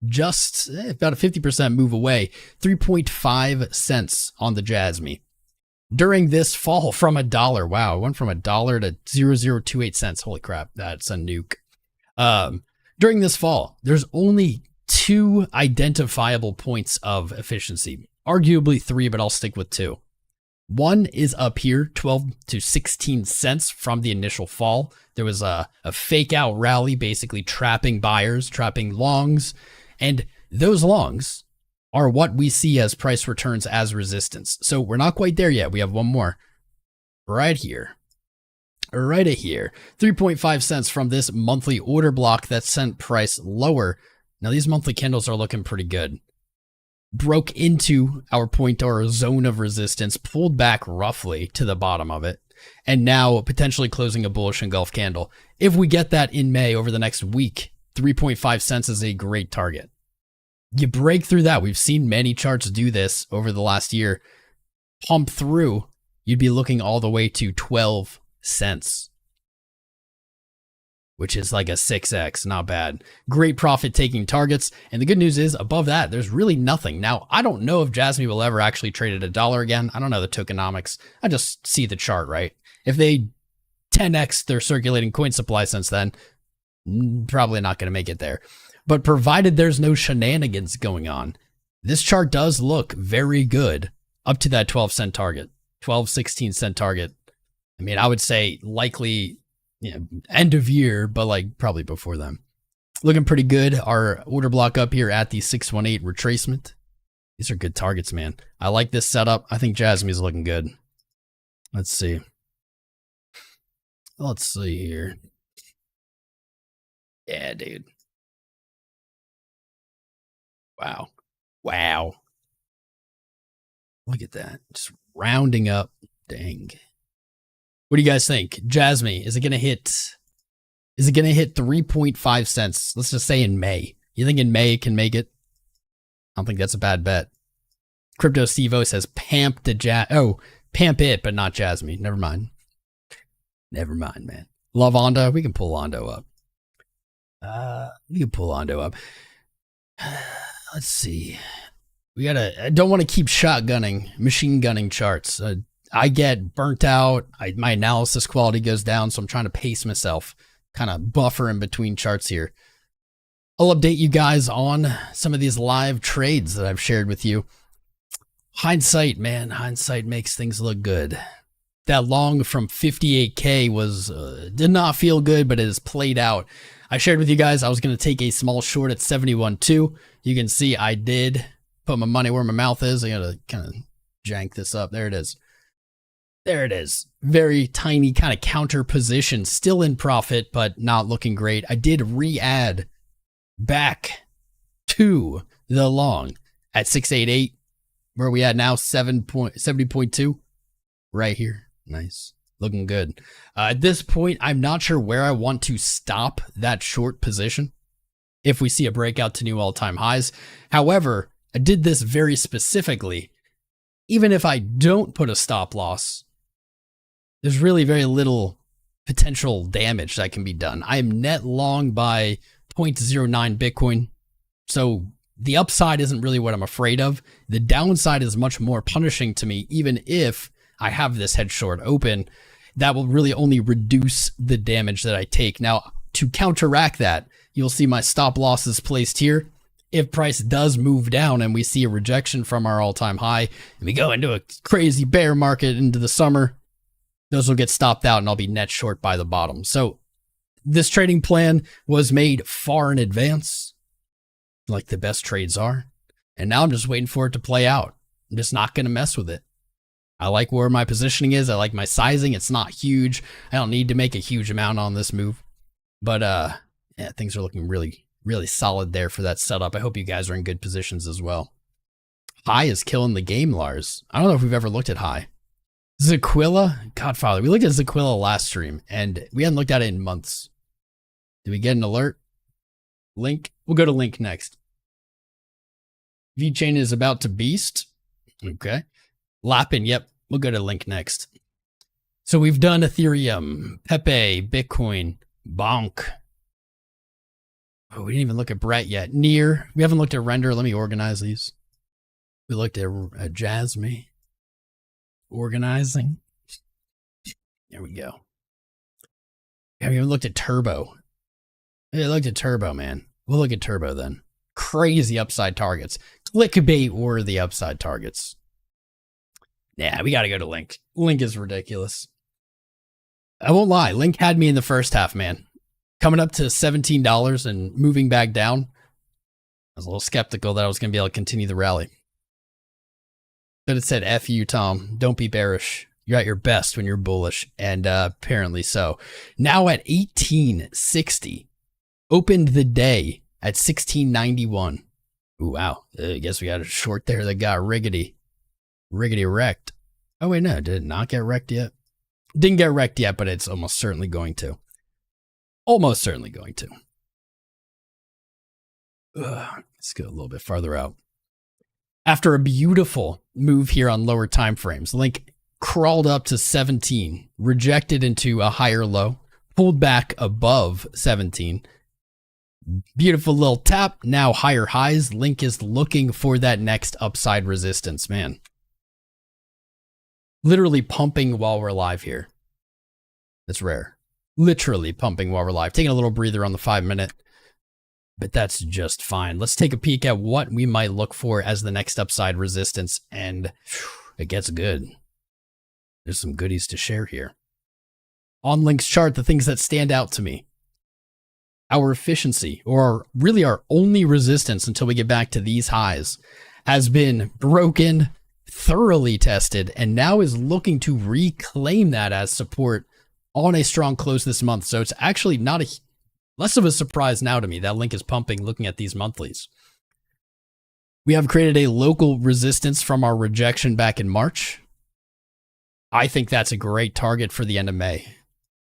S1: just about a 50% move away, 3.5 cents on the JASMY. During this fall from $1, wow, it went from $1 to 0.0028 cents. Holy crap, that's a nuke. During this fall, there's only 2 identifiable points of efficiency, arguably 3, but I'll stick with 2. One is up here, 12 to 16 cents from the initial fall. There was a fake out rally, basically trapping buyers, trapping longs, and those longs are what we see as price returns as resistance. So we're not quite there yet. We have one more right here. Right here. 3.5 cents from this monthly order block that sent price lower. Now these monthly candles are looking pretty good. Broke into our point or zone of resistance, pulled back roughly to the bottom of it, and now potentially closing a bullish engulf candle. If we get that in May over the next week, 3.5 cents is a great target. You break through that. We've seen many charts do this over the last year. Pump through, you'd be looking all the way to 12 cents, which is like a 6x, not bad. Great profit taking targets. And the good news is above that, there's really nothing. Now, I don't know if JASMY will ever actually trade at $1 again. I don't know the tokenomics. I just see the chart, right? If they 10x their circulating coin supply since then, probably not going to make it there. But provided there's no shenanigans going on, this chart does look very good up to that 12-cent target, 16 cent target. I mean, I would say likely, end of year, but like probably before then. Looking pretty good. Our order block up here at the 618 retracement. These are good targets, man. I like this setup. I think JASMY is looking good. Let's see. Let's see here. Yeah, dude. Wow. Wow. Look at that. Just rounding up. Dang. What do you guys think? JASMY, is it going to hit 3.5 cents? Let's just say in May. You think in May it can make it? I don't think that's a bad bet. Crypto Stevo says pamp it, but not JASMY. Never mind. Never mind, man. Love Ondo. We can pull Ondo up. Let's see. I don't want to keep machine gunning charts. I get burnt out. My analysis quality goes down, so I'm trying to pace myself, kind of buffer in between charts here. I'll update you guys on some of these live trades that I've shared with you. Hindsight, man, hindsight makes things look good. That long from 58K was did not feel good, but it has played out. I shared with you guys I was going to take a small short at 71.2. You can see I did put my money where my mouth is. I got to kind of jank this up. There it is. There it is. Very tiny kind of counter position, still in profit, but not looking great. I did re-add back to the long at 688. Where are we at now? 70.2. Right here. Nice. Looking good. At this point, I'm not sure where I want to stop that short position if we see a breakout to new all-time highs. However, I did this very specifically. Even if I don't put a stop loss, there's really very little potential damage that can be done. I am net long by 0.09 Bitcoin. So the upside isn't really what I'm afraid of. The downside is much more punishing to me, even if I have this head short open. That will really only reduce the damage that I take. Now, to counteract that, you'll see my stop losses placed here. If price does move down and we see a rejection from our all-time high, and we go into a crazy bear market into the summer, those will get stopped out and I'll be net short by the bottom. So this trading plan was made far in advance, like the best trades are. And now I'm just waiting for it to play out. I'm just not going to mess with it. I like where my positioning is. I like my sizing. It's not huge. I don't need to make a huge amount on this move. But yeah, things are looking really, really solid there for that setup. I hope you guys are in good positions as well. High is killing the game, Lars. I don't know if we've ever looked at High. 𝐂𝐴, Godfather. We looked at 𝐂𝐴 last stream, and we hadn't looked at it in months. Did we get an alert? Link? We'll go to Link next. VeChain is about to beast. Okay. Lapping, yep. We'll go to Link next. So we've done Ethereum, Pepe, Bitcoin, Bonk. Oh, we didn't even look at Brett yet. Near. We haven't looked at Render. Let me organize these. We looked at JASMY. Organizing. There we go. We haven't even looked at Turbo. Hey, looked at Turbo, man. We'll look at Turbo then. Crazy upside targets. Clickbait worthy upside targets. Yeah, we got to go to Link. Link is ridiculous. I won't lie. Link had me in the first half, man. Coming up to $17 and moving back down. I was a little skeptical that I was going to be able to continue the rally. But it said, F you, Tom. Don't be bearish. You're at your best when you're bullish. And apparently so. Now at 1860. Opened the day at 1691. Ooh, wow. I guess we got a short there that got riggedy wrecked. Oh, wait, no. Did it not get wrecked yet? Didn't get wrecked yet, but it's almost certainly going to. Almost certainly going to. Let's go a little bit farther out. After a beautiful move here on lower time frames, Link crawled up to 17, rejected into a higher low, pulled back above 17. Beautiful little tap, now higher highs. Link is looking for that next upside resistance, man. Literally pumping while we're live here. That's rare. Literally pumping while we're live. Taking a little breather on the 5-minute. But that's just fine. Let's take a peek at what we might look for as the next upside resistance. And it gets good. There's some goodies to share here. On Link's chart, the things that stand out to me. Our efficiency, or really our only resistance until we get back to these highs, has been broken, thoroughly tested, and now is looking to reclaim that as support on a strong close this month. So it's actually not less of a surprise now to me that Link is pumping looking at these monthlies. We have created a local resistance from our rejection back in March. I think that's a great target for the end of May.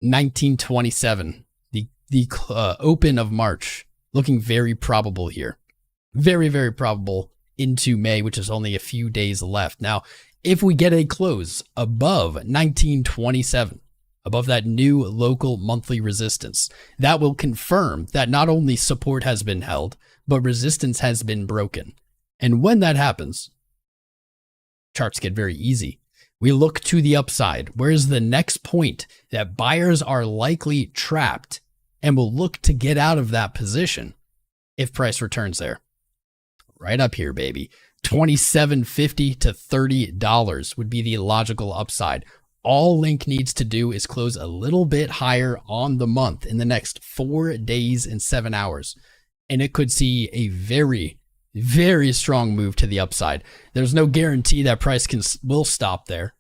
S1: 1927. The open of March, looking very probable here. Very, very probable into May, which is only a few days left. Now, if we get a close above 1927, above that new local monthly resistance, that will confirm that not only support has been held, but resistance has been broken. And when that happens, charts get very easy. We look to the upside. Where's the next point that buyers are likely trapped and will look to get out of that position if price returns there? Right up here, baby. $27.50 to $30 would be the logical upside. All Link needs to do is close a little bit higher on the month in the next 4 days and 7 hours. And it could see a very, very strong move to the upside. There's no guarantee that price will stop there.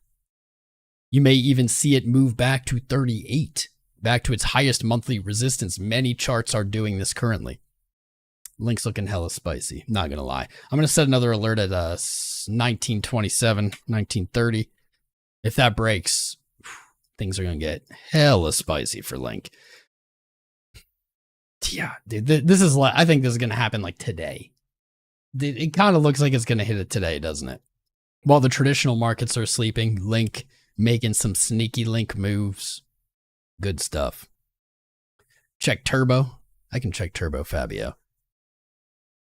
S1: You may even see it move back to 38. Back to its highest monthly resistance. Many charts are doing this currently. Link's looking hella spicy. Not going to lie. I'm going to set another alert at 1927, 1930. If that breaks, things are going to get hella spicy for Link. Yeah, dude, this is I think this is going to happen like today. It kind of looks like it's going to hit it today, doesn't it? While the traditional markets are sleeping, Link making some sneaky Link moves. Good stuff. Check Turbo. I can check Turbo, Fabio.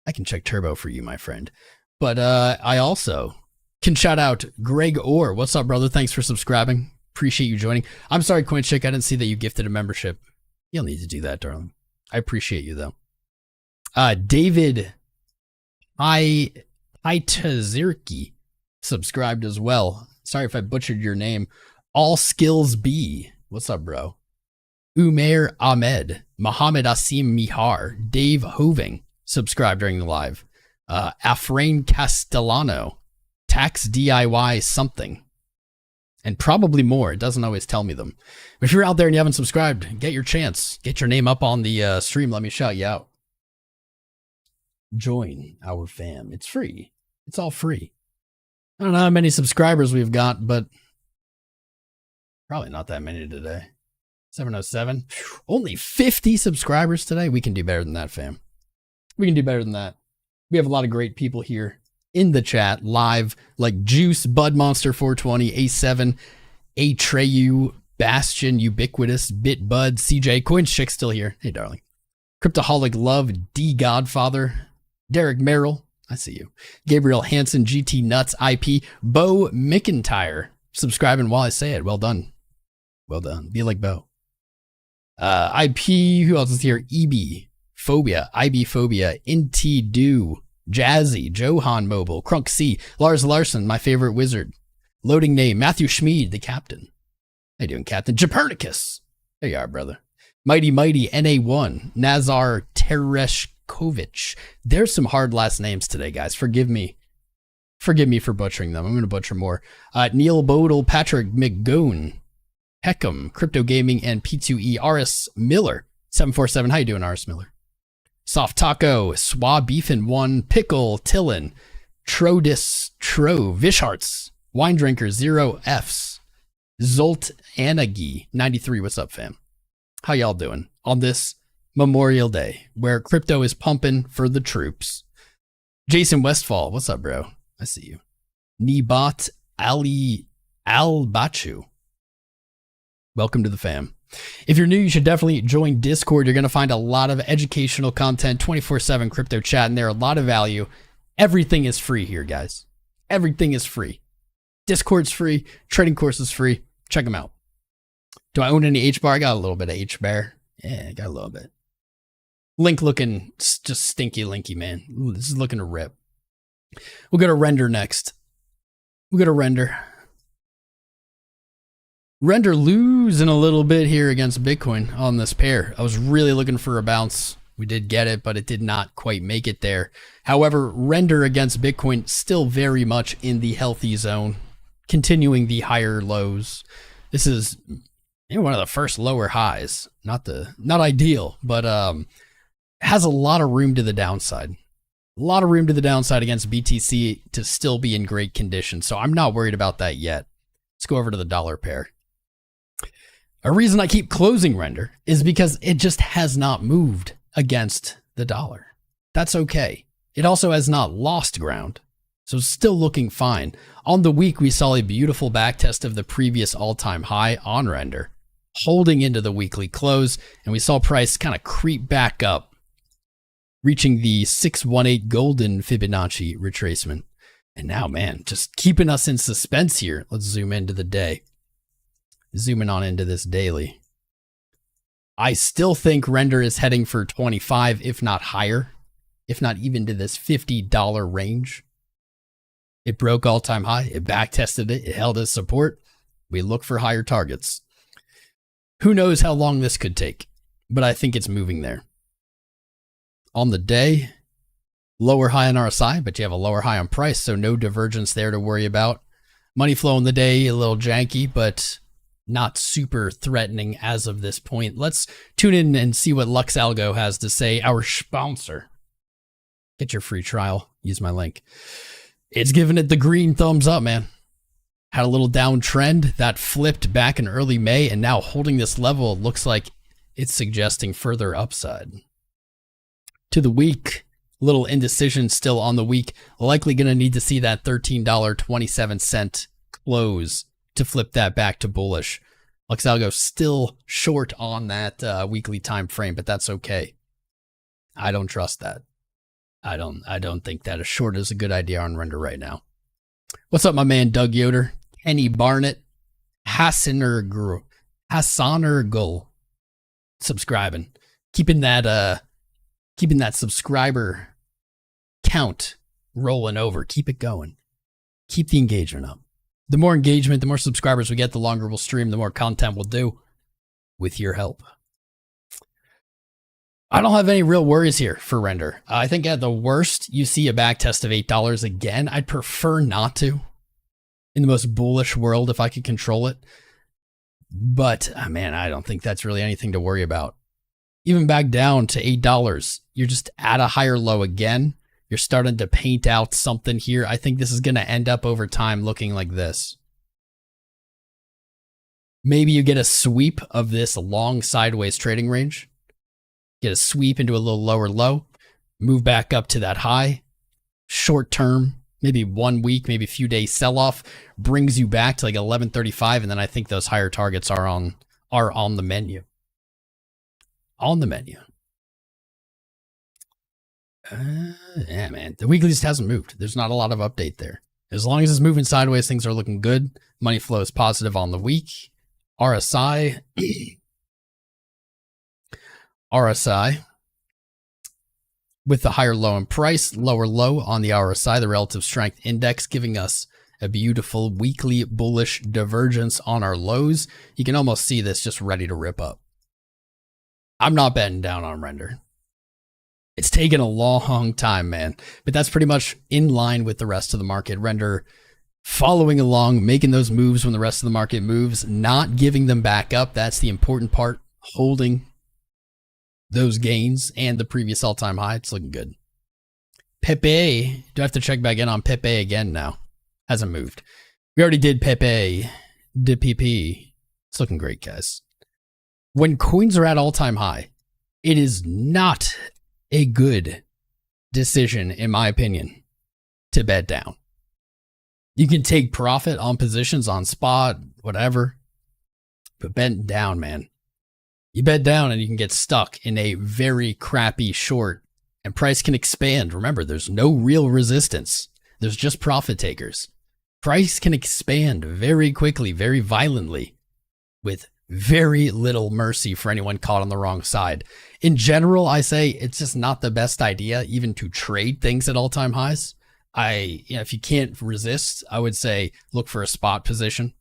S1: I can check Turbo for you, my friend. But I also can shout out Greg Orr. What's up, brother? Thanks for subscribing. Appreciate you joining. I'm sorry, CoinChick. I didn't see that you gifted a membership. You'll need to do that, darling. I appreciate you, though. David 𝐂𝐡𝐚𝐫𝐭 subscribed as well. Sorry if I butchered your name. 𝐿skillsb. What's up, bro? Umair Ahmed, Mohammed Asim Mihar, Dave Hoving subscribed during the live. Afrain Castellano, Tax DIY something. And probably more. It doesn't always tell me them. But if you're out there and you haven't subscribed, get your chance. Get your name up on the stream. Let me shout you out. Join our fam. It's free. It's all free. I don't know how many subscribers we've got, but probably not that many today. 707. Only 50 subscribers today. We can do better than that, fam. We can do better than that. We have a lot of great people here in the chat live, like Juice, Bud Monster 420, A7, Atreyu, Bastion, Ubiquitous, Bitbud, CJ, CoinChick still here. Hey, darling. Cryptoholic Love, D Godfather, Derek Merrill, I see you. Gabriel Hansen, GT Nuts, IP, Bo McIntyre, subscribing while I say it. Well done. Well done. Be like Bo. IP, who else is here? EB, Phobia, IB Phobia, Inti Do, Jazzy, Johan Mobile, Crunk C, Lars Larson, my favorite wizard. Loading name, Matthew Schmid, the captain. How you doing, Captain? Japernicus. There you are, brother. Mighty NA1, Nazar Tereshkovich. There's some hard last names today, guys. Forgive me. Forgive me for butchering them. I'm going to butcher more. Neil Bodel, Patrick McGoon, Peckham, Crypto Gaming, and P2E, RS Miller. 747, how you doing, RS Miller? Soft Taco, Swa Beefin' 1, Pickle, Tillin, Trodis, Tro, Visharts, Wine Drinker, 0 Fs, Zolt Anagi, 93, what's up, fam? How y'all doing on this Memorial Day where crypto is pumping for the troops? Jason Westfall, what's up, bro? I see you. Nibat Ali Al-Bachu. Welcome to the fam. If you're new, you should definitely join Discord. You're going to find a lot of educational content, 24/7 crypto chat in there, a lot of value. Everything is free here, guys. Everything is free. Discord's free. Trading course is free. Check them out. Do I own any H-bar? I got a little bit of H-bar. Yeah, I got a little bit. Link looking just stinky linky, man. Ooh, this is looking to rip. We'll go to Render next. We'll go to Render. Render losing a little bit here against Bitcoin on this pair. I was really looking for a bounce. We did get it, but it did not quite make it there. However, Render against Bitcoin still very much in the healthy zone, continuing the higher lows. This is one of the first lower highs. Not ideal, but has a lot of room to the downside. A lot of room to the downside against BTC to still be in great condition. So I'm not worried about that yet. Let's go over to the dollar pair. A reason I keep closing Render is because it just has not moved against the dollar. That's okay. It also has not lost ground. So it's still looking fine. On the week, we saw a beautiful backtest of the previous all-time high on Render, holding into the weekly close, and we saw price kind of creep back up, reaching the 618 golden Fibonacci retracement. And now, man, just keeping us in suspense here. Let's zoom into the day. Zooming on into this daily. I still think Render is heading for 25, if not higher, if not even to this $50 range. It broke all-time high. It backtested it. It held its support. We look for higher targets. Who knows how long this could take, but I think it's moving there. On the day, lower high on RSI, but you have a lower high on price, so no divergence there to worry about. Money flow in the day, a little janky, but not super threatening as of this point. Let's tune in and see what LuxAlgo has to say, our sponsor. Get your free trial. Use my link. It's giving it the green thumbs up, man. Had a little downtrend that flipped back in early May, and now holding this level, it looks like it's suggesting further upside. To the week, little indecision still on the week. Likely going to need to see that $13.27 close to flip that back to bullish. LuxAlgo still short on that weekly time frame, but that's okay. I don't trust that. I don't think that a short is a good idea on Render right now. What's up, my man Doug Yoder, Kenny Barnett, Hassanergul subscribing, keeping that subscriber count rolling over. Keep it going. Keep the engagement up. The more engagement, the more subscribers we get, the longer we'll stream, the more content we'll do with your help. I don't have any real worries here for Render. I think at the worst, you see a backtest of $8 again. I'd prefer not to in the most bullish world if I could control it. But, man, I don't think that's really anything to worry about. Even back down to $8, you're just at a higher low again. You're starting to paint out something here. I think this is going to end up over time looking like this. Maybe you get a sweep of this long sideways trading range. Get a sweep into a little lower low. Move back up to that high. Short term, maybe 1 week, maybe a few days sell-off brings you back to like 1135, and then I think those higher targets are on the menu. On the menu. Yeah, man. The weekly just hasn't moved. There's not a lot of update there. As long as it's moving sideways, things are looking good. Money flow is positive on the week. RSI. RSI. With the higher low in price, lower low on the RSI, the relative strength index, giving us a beautiful weekly bullish divergence on our lows. You can almost see this just ready to rip up. I'm not betting down on render. It's taken a long time, man, but that's pretty much in line with the rest of the market. Render following along, making those moves when the rest of the market moves, not giving them back up. That's the important part, holding those gains and the previous all-time high. It's looking good. Pepe, do I have to check back in on Pepe again now? Hasn't moved. We already did Pepe, did PP. It's looking great, guys. When coins are at all-time high, it is not a good decision, in my opinion, to bet down. You can take profit on positions on spot, whatever, but bet down, man. You bet down and you can get stuck in a very crappy short, and price can expand. Remember, there's no real resistance. There's just profit takers. Price can expand very quickly, very violently, with very little mercy for anyone caught on the wrong side. In general, I say it's just not the best idea even to trade things at all-time highs. If you can't resist, I would say look for a spot position.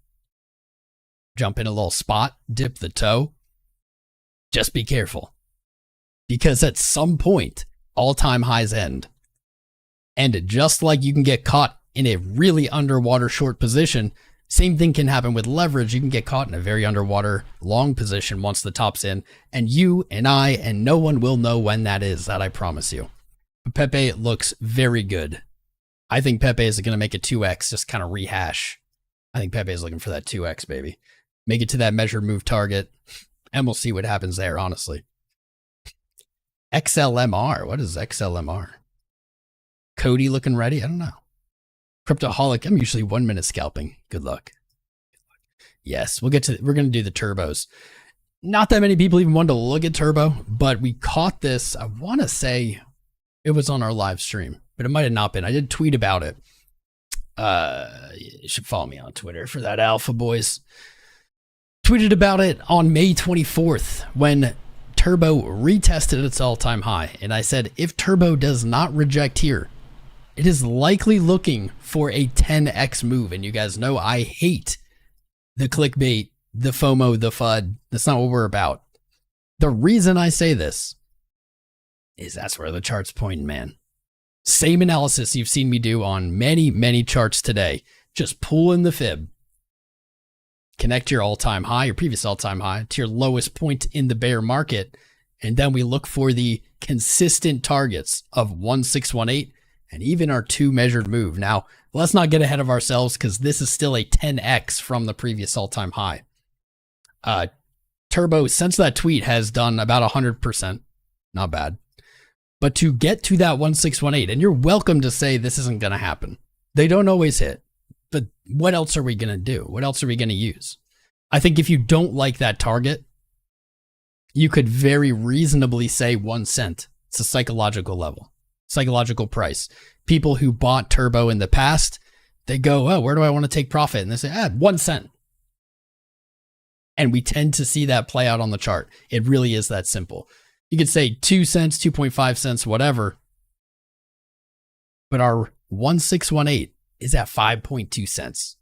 S1: Jump in a little spot, dip the toe. Just be careful. Because at some point, all-time highs end. And just like you can get caught in a really underwater short position, same thing can happen with leverage. You can get caught in a very underwater long position once the top's in, and you and I and no one will know when that is, that I promise you. But Pepe looks very good. I think Pepe is going to make a 2x, just kind of rehash. I think Pepe is looking for that 2x, baby. Make it to that measured move target, and we'll see what happens there, honestly. XLMR. What is XLMR? Cody looking ready? I don't know. Cryptoholic, I'm usually 1 minute scalping. Good luck. Yes, we're going to do the turbos. Not that many people even wanted to look at turbo, but we caught this. I want to say it was on our live stream, but it might have not been. I did tweet about it. You should follow me on Twitter for that, Alpha Boys. Tweeted about it on May 24th when Turbo retested its all-time high. And I said, if Turbo does not reject here, it is likely looking for a 10x move. And you guys know I hate the clickbait, the FOMO, the FUD. That's not what we're about. The reason I say this is that's where the chart's pointing, man. Same analysis you've seen me do on many, many charts today. Just pull in the fib. Connect your all-time high, your previous all-time high, to your lowest point in the bear market. And then we look for the consistent targets of 1618 and even our 2 measured move. Now, let's not get ahead of ourselves because this is still a 10x from the previous all-time high. Turbo, since that tweet, has done about 100%. Not bad. But to get to that 1618, and you're welcome to say this isn't going to happen. They don't always hit. But what else are we going to do? What else are we going to use? I think if you don't like that target, you could very reasonably say 1 cent. It's a psychological level, psychological price. People who bought Turbo in the past, they go, oh, where do I want to take profit? And they say, 1 cent. And we tend to see that play out on the chart. It really is that simple. You could say 2 cents, 2.5 cents, whatever. But our 1618 is at 5.2 cents.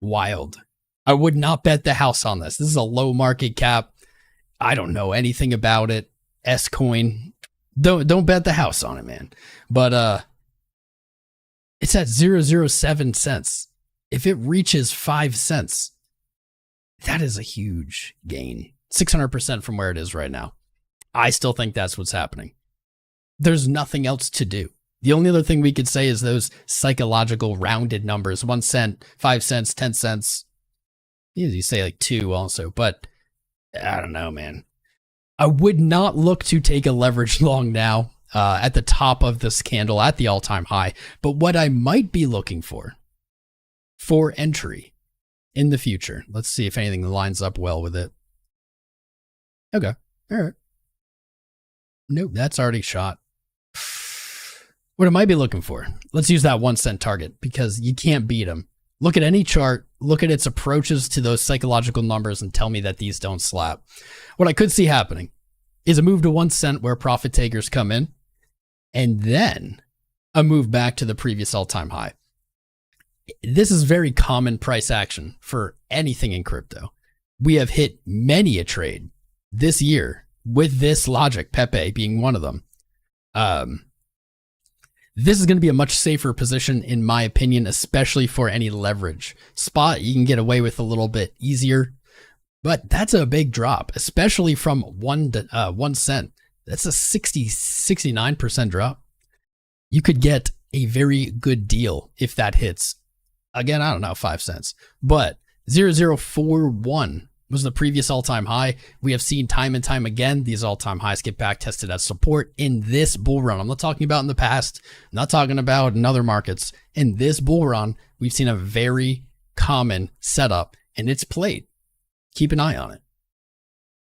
S1: Wild. I would not bet the house on this. This is a low market cap. I don't know anything about it. S-Coin. Don't bet the house on it, man. But it's at 0.007 cents. If it reaches 5 cents, that is a huge gain. 600% from where it is right now. I still think that's what's happening. There's nothing else to do. The only other thing we could say is those psychological rounded numbers, 1 cent, 5 cents, 10 cents. You say like 2 also, but I don't know, man. I would not look to take a leverage long now. at the top of this candle at the all-time high. But what I might be looking for entry in the future, let's see if anything lines up well with it. Okay. All right. Nope, that's already shot. What I might be looking for, let's use that 1 cent target because you can't beat them. Look at any chart, look at its approaches to those psychological numbers and tell me that these don't slap. What I could see happening is a move to 1 cent where profit takers come in and then a move back to the previous all-time high. This is very common price action for anything in crypto. We have hit many a trade this year with this logic, Pepe being one of them. This is going to be a much safer position, in my opinion, especially for any leverage. Spot, you can get away with a little bit easier, but that's a big drop, especially from 1 cent. That's a 69% drop. You could get a very good deal if that hits. Again, I don't know, 5 cents, but 0041 was the previous all-time high. We have seen time and time again these all-time highs get back tested as support in this bull run. I'm not talking about in the past. I'm not talking about in other markets. In this bull run, we've seen a very common setup, and it's played. Keep an eye on it.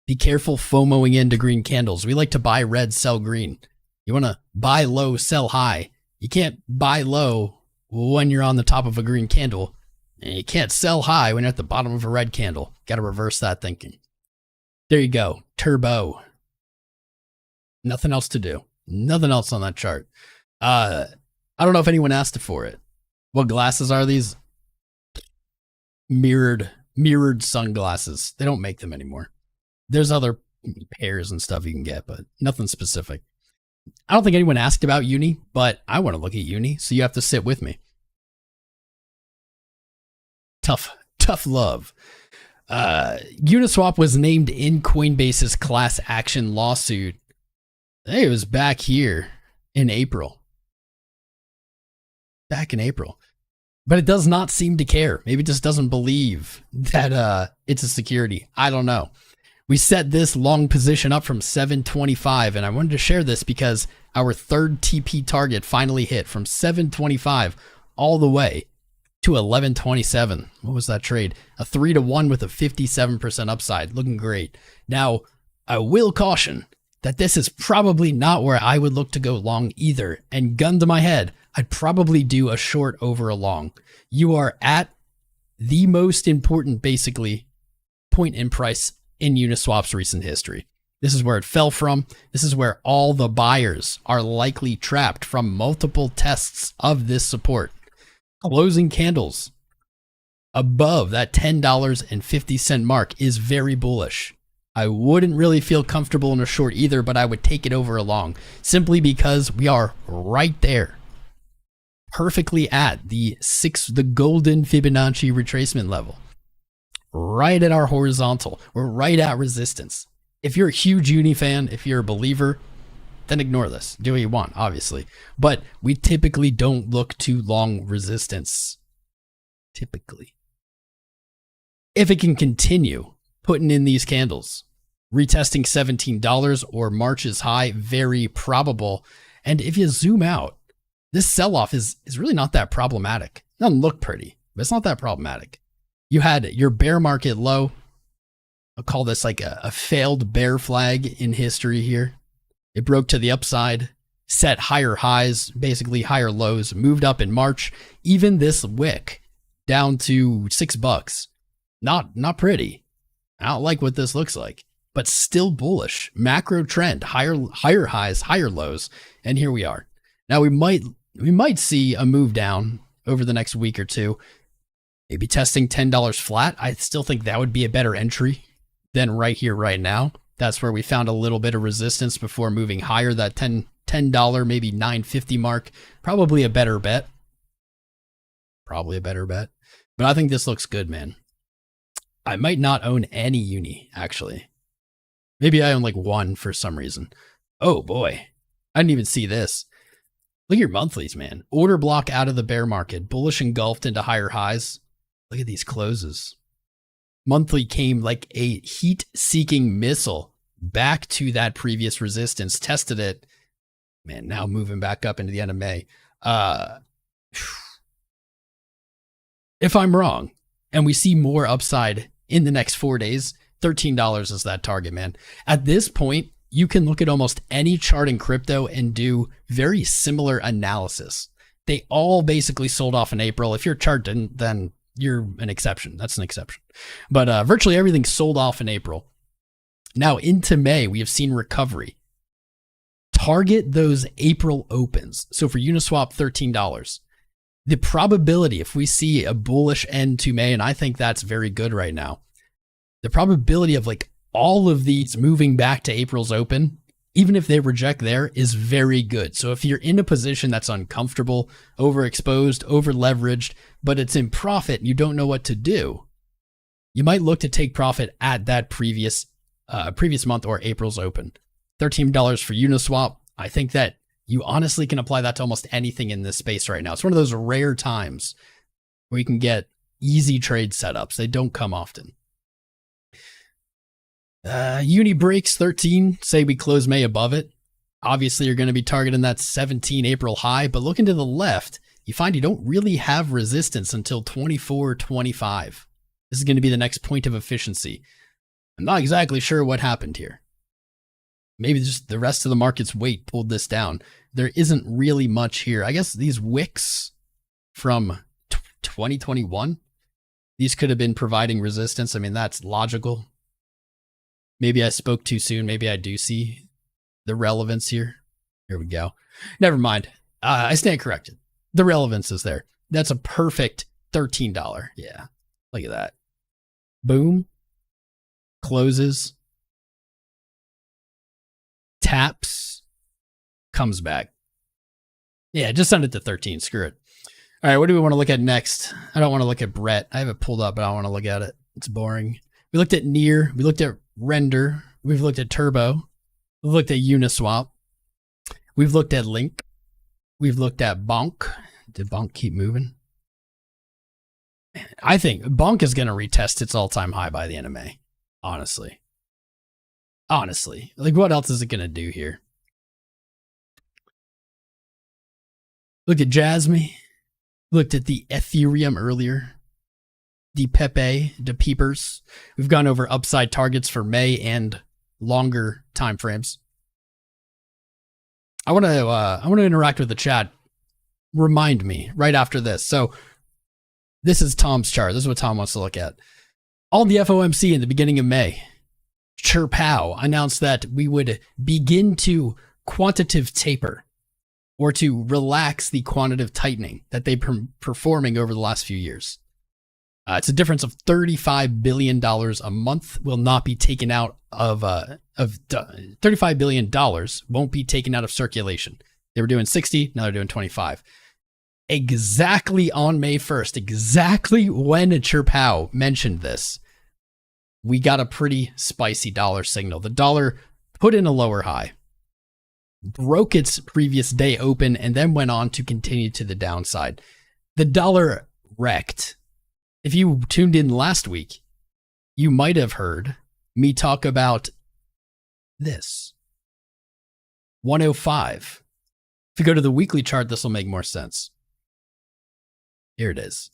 S1: Be careful FOMOing into green candles. We like to buy red, sell green. You want to buy low, sell high. You can't buy low when you're on the top of a green candle. And you can't sell high when you're at the bottom of a red candle. Got to reverse that thinking. There you go. Turbo. Nothing else to do. Nothing else on that chart. I don't know if anyone asked for it. What glasses are these? Mirrored sunglasses. They don't make them anymore. There's other pairs and stuff you can get, but nothing specific. I don't think anyone asked about uni, but I want to look at uni, so you have to sit with me. Tough love. Uniswap was named in Coinbase's class action lawsuit. I think it was back here in April. Back in April. But it does not seem to care. Maybe it just doesn't believe that it's a security. I don't know. We set this long position up from 725, and I wanted to share this because our third TP target finally hit from 725 all the way to 1127. What was that trade? A 3-to-1 with a 57% upside. Looking great. Now, I will caution that this is probably not where I would look to go long either. And gun to my head, I'd probably do a short over a long. You are at the most important, basically, point in price in Uniswap's recent history. This is where it fell from. This is where all the buyers are likely trapped from multiple tests of this support. Closing candles above that $10.50 mark is very bullish. I wouldn't really feel comfortable in a short either, but I would take it over a long simply because we are right there, perfectly at the golden Fibonacci retracement level, right at our horizontal. We're right at resistance. If you're a huge uni fan, if you're a believer, then ignore this. Do what you want, obviously. But we typically don't look to long resistance. Typically. If it can continue putting in these candles, retesting $17 or March's high, very probable. And if you zoom out, this sell-off is really not that problematic. It doesn't look pretty, but it's not that problematic. You had your bear market low. I'll call this like a failed bear flag in history here. It broke to the upside, set higher highs, basically higher lows, moved up in March. Even this wick down to $6. Not pretty. I don't like what this looks like, but still bullish. Macro trend, higher highs, higher lows, and here we are. Now we might see a move down over the next week or two. Maybe testing $10 flat. I still think that would be a better entry than right here, right now. That's where we found a little bit of resistance before moving higher. That $10, maybe $9.50 mark. Probably a better bet. But I think this looks good, man. I might not own any uni, actually. Maybe I own like one for some reason. Oh boy. I didn't even see this. Look at your monthlies, man. Order block out of the bear market. Bullish engulfed into higher highs. Look at these closes. Monthly came like a heat-seeking missile back to that previous resistance, tested it, Man, now moving back up into the end of May. If I'm wrong and we see more upside in the next 4 days, $13 is that target, man. At this point, you can look at almost any chart in crypto and do very similar analysis. They all basically sold off in April. If your chart didn't, then you're an exception. That's an exception. But virtually everything sold off in April. Now into May, we have seen recovery. Target those April opens. So for Uniswap, $13. The probability, if we see a bullish end to May, and I think that's very good right now, the probability of like all of these moving back to April's open, even if they reject there, is very good. So if you're in a position that's uncomfortable, overexposed, over leveraged, but it's in profit and you don't know what to do, you might look to take profit at that previous month or April's open. $13 for Uniswap. I think that you honestly can apply that to almost anything in this space right now. It's one of those rare times where you can get easy trade setups. They don't come often. Uni breaks 13. Say we close May above it. Obviously, you're going to be targeting that 17 April high, but looking to the left, you find you don't really have resistance until 24.25. This is going to be the next point of efficiency. I'm not exactly sure what happened here. Maybe just the rest of the market's weight pulled this down. There isn't really much here. I guess these wicks from 2021, these could have been providing resistance. I mean, that's logical. Maybe I spoke too soon. Maybe I do see the relevance here. Here we go. Never mind. I stand corrected. The relevance is there. That's a perfect $13. Yeah. Look at that. Boom. Closes. Taps. Comes back. Yeah, just send it to 13. Screw it. All right, what do we want to look at next? I don't want to look at Brett. I have it pulled up, but I don't want to look at it. It's boring. We looked at Near. We looked at Render. We've looked at Turbo. We've looked at Uniswap. We've looked at Link. We've looked at Bonk. Did Bonk keep moving? I think Bonk is going to retest its all-time high by the end of May. Honestly. Like, what else is it going to do here? Look at JASMY. Looked at the Ethereum earlier. The Pepe, the Peepers. We've gone over upside targets for May and longer time frames. I want to interact with the chat. Remind me right after this. So this is Tom's chart. This is what Tom wants to look at. On the FOMC in the beginning of May, 𝐂𝐴 announced that we would begin to quantitative taper, or to relax the quantitative tightening that they've been performing over the last few years. It's a difference of $35 billion a month will not be taken out of $35 billion won't be taken out of circulation. They were doing 60, now they're doing 25. Exactly on May 1st, exactly when 𝐂𝐴 mentioned this, we got a pretty spicy dollar signal. The dollar put in a lower high, broke its previous day open, and then went on to continue to the downside. The dollar wrecked. If you tuned in last week, you might have heard me talk about this. 105. If you go to the weekly chart, this will make more sense. Here it is.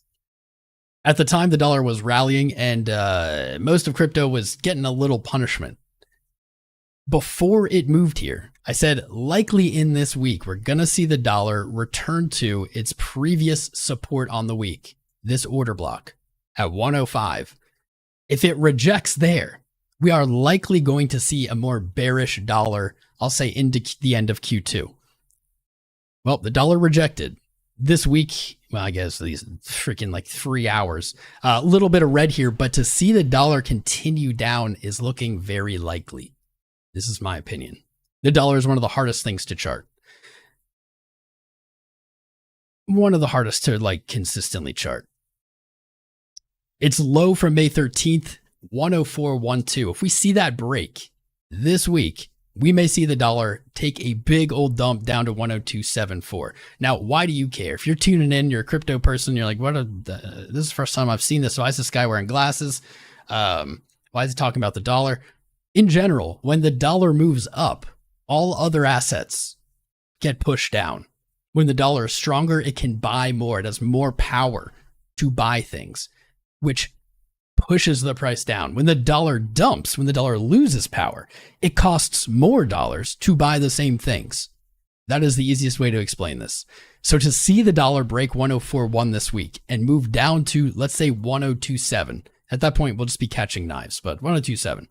S1: At the time, the dollar was rallying and most of crypto was getting a little punishment. Before it moved here, I said likely in this week, we're going to see the dollar return to its previous support on the week, this order block at 105. If it rejects there, we are likely going to see a more bearish dollar, I'll say into the end of Q2. Well, the dollar rejected. This week, well, I guess these freaking like 3 hours, a little bit of red here, but to see the dollar continue down is looking very likely. This is my opinion. The dollar is one of the hardest things to chart. One of the hardest to like consistently chart. It's low from May 13th, 104.12. If we see that break this week, we may see the dollar take a big old dump down to 102.74. Now, why do you care? If you're tuning in, you're a crypto person, you're like, this is the first time I've seen this. Why is this guy wearing glasses? Why is he talking about the dollar? In general, when the dollar moves up, all other assets get pushed down. When the dollar is stronger, it can buy more. It has more power to buy things, which pushes the price down. When the dollar dumps, when the dollar loses power, it costs more dollars to buy the same things. That is the easiest way to explain this. So to see the dollar break 104.1 this week and move down to, let's say, 102.7, at that point, we'll just be catching knives, but 102.7,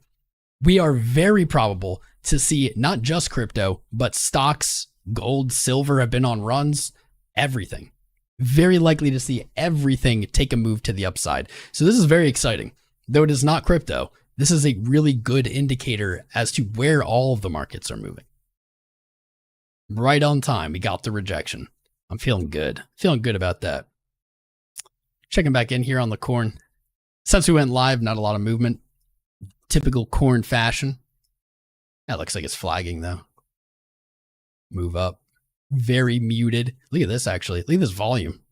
S1: we are very probable to see not just crypto, but stocks, gold, silver have been on runs, everything. Very likely to see everything take a move to the upside. So this is very exciting. Though it is not crypto, this is a really good indicator as to where all of the markets are moving. Right on time, we got the rejection. I'm feeling good. Feeling good about that. Checking back in here on the corn. Since we went live, not a lot of movement. Typical corn fashion. That looks like it's flagging though. Move up. Very muted. Look at this actually. Look at this volume.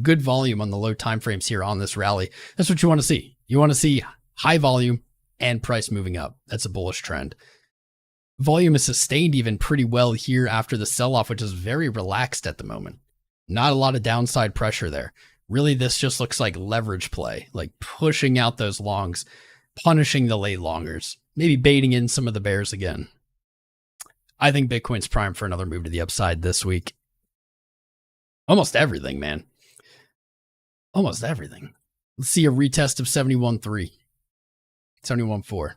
S1: Good volume on the low time frames here on this rally. That's what you want to see. You want to see high volume and price moving up. That's a bullish trend. Volume is sustained even pretty well here after the sell-off, which is very relaxed at the moment. Not a lot of downside pressure there. Really, this just looks like leverage play, like pushing out those longs, punishing the late longers, maybe baiting in some of the bears again. I think Bitcoin's primed for another move to the upside this week. Almost everything, man. Almost everything. Let's see a retest of 71.3, 71.4.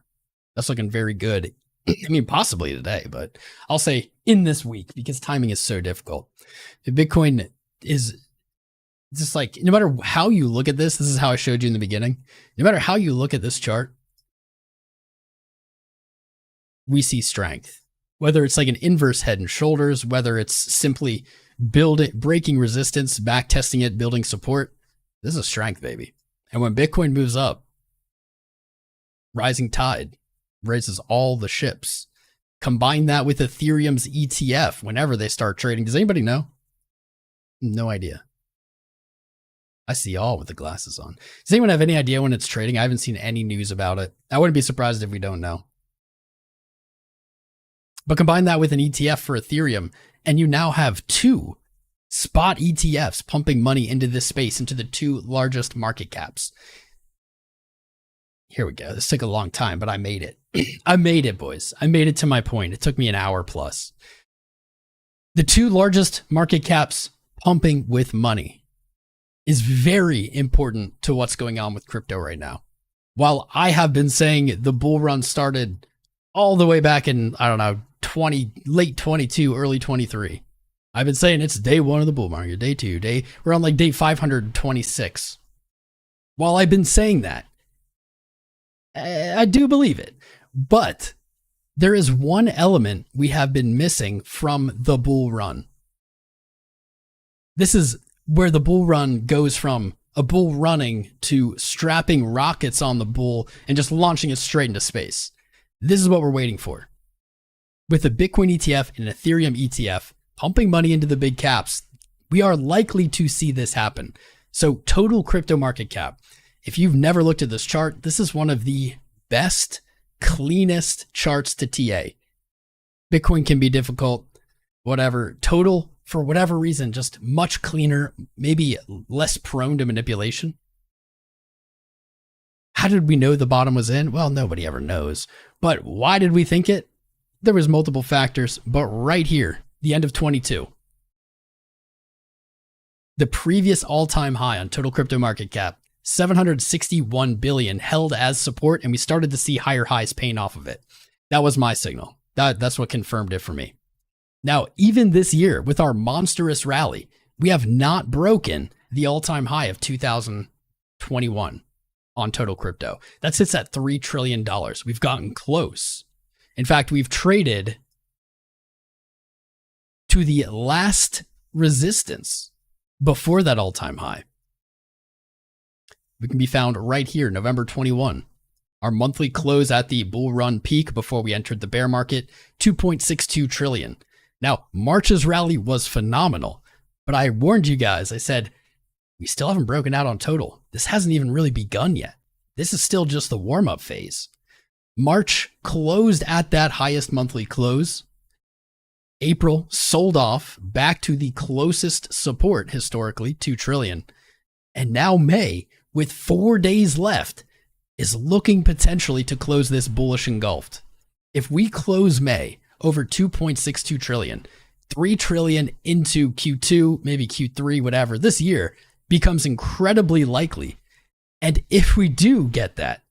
S1: That's looking very good. I mean, possibly today, but I'll say in this week because timing is so difficult. Bitcoin is just like, no matter how you look at this is how I showed you in the beginning. No matter how you look at this chart, we see strength. Whether it's like an inverse head and shoulders, whether it's simply breaking resistance, back testing it, building support, this is a strength, baby. And when Bitcoin moves up, rising tide raises all the ships. Combine that with Ethereum's ETF whenever they start trading. Does anybody know? No idea. I see y'all with the glasses on. Does anyone have any idea when it's trading? I haven't seen any news about it. I wouldn't be surprised if we don't know. But combine that with an ETF for Ethereum, and you now have two spot ETFs pumping money into this space, into the two largest market caps. Here we go. This took a long time, but I made it. I made it, boys. I made it to my point. It took me an hour plus. The two largest market caps pumping with money is very important to what's going on with crypto right now. While I have been saying the bull run started all the way back in, I don't know, late 22, early 23. I've been saying it's day one of the bull market, day two, we're on like day 526. While I've been saying that, I do believe it, but there is one element we have been missing from the bull run. This is where the bull run goes from a bull running to strapping rockets on the bull and just launching it straight into space. This is what we're waiting for. With a Bitcoin ETF and an Ethereum ETF pumping money into the big caps, we are likely to see this happen. So total crypto market cap. If you've never looked at this chart, this is one of the best, cleanest charts to TA. Bitcoin can be difficult, whatever. Total, for whatever reason, just much cleaner, maybe less prone to manipulation. How did we know the bottom was in? Well, nobody ever knows. But why did we think it? There was multiple factors, but right here, the end of 22. The previous all-time high on total crypto market cap, 761 billion held as support, and we started to see higher highs paying off of it. That was my signal. That's what confirmed it for me. Now, even this year, with our monstrous rally, we have not broken the all-time high of 2021 on total crypto. That sits at $3 trillion. We've gotten close. In fact, we've traded to the last resistance before that all-time high. We can be found right here, November 21. Our monthly close at the bull run peak before we entered the bear market, 2.62 trillion. Now, March's rally was phenomenal, but I warned you guys. I said, we still haven't broken out on total. This hasn't even really begun yet. This is still just the warm-up phase. March closed at that highest monthly close. April sold off back to the closest support historically, 2 trillion. And now May, with 4 days left, is looking potentially to close this bullish engulfed. If we close May over 2.62 trillion, 3 trillion into Q2, maybe Q3, whatever, this year becomes incredibly likely. And if we do get that,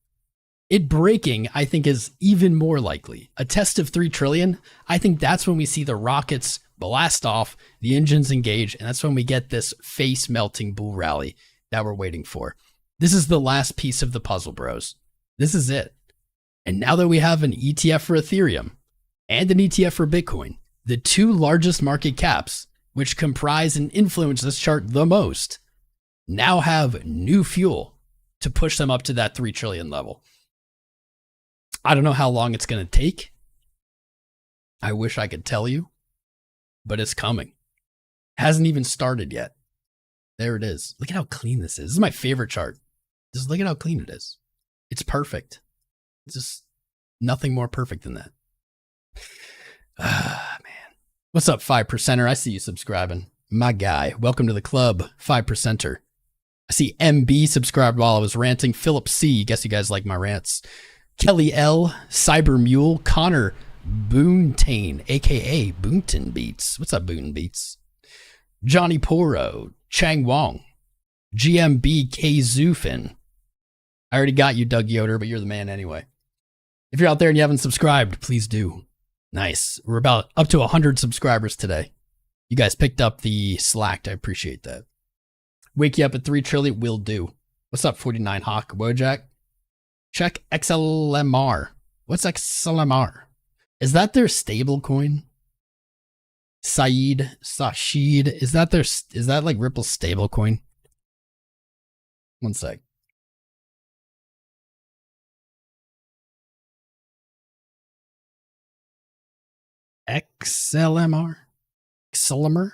S1: it breaking, I think, is even more likely. A test of 3 trillion, I think that's when we see the rockets blast off, the engines engage, and that's when we get this face-melting bull rally that we're waiting for. This is the last piece of the puzzle, bros. This is it. And now that we have an ETF for Ethereum and an ETF for Bitcoin, the 2 largest market caps, which comprise and influence this chart the most, now have new fuel to push them up to that 3 trillion level. I don't know how long it's going to take. I wish I could tell you, but it's coming. Hasn't even started yet. There it is. Look at how clean this is. This is my favorite chart. Just look at how clean it is. It's perfect. It's just nothing more perfect than that. Ah, man. What's up, 5%er? I see you subscribing. My guy. Welcome to the club, 5%er. I see MB subscribed while I was ranting. Philip C. Guess you guys like my rants. Kelly L, Cyber Mule, Connor Boontane, aka Boonton Beats. What's up, Boonton Beats? Johnny Poro, Chang Wong, GMB 𝐂𝐴𝐳 I already got you, Doug Yoder, but you're the man anyway. If you're out there and you haven't subscribed, please do. Nice. We're about up to 100 subscribers today. You guys picked up the slack. I appreciate that. Wake you up at 3 trillion will do. What's up, 49 Hawk Wojak? Check XLMR. What's XLMR? Is that their stable coin? Sashid? Is that like Ripple's stable coin? One sec. XLMR? XLMR?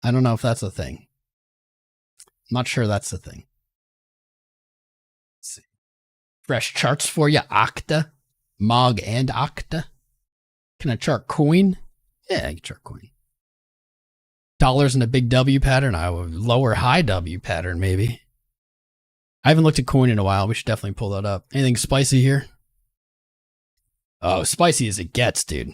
S1: I don't know if that's a thing. I'm not sure that's a thing. Let's see. Fresh charts for you, Octa, Mog, and Octa. Can I chart coin? Yeah, I can chart coin. Dollars in a big W pattern. I would lower high W pattern, maybe. I haven't looked at coin in a while. We should definitely pull that up. Anything spicy here? Oh, spicy as it gets, dude.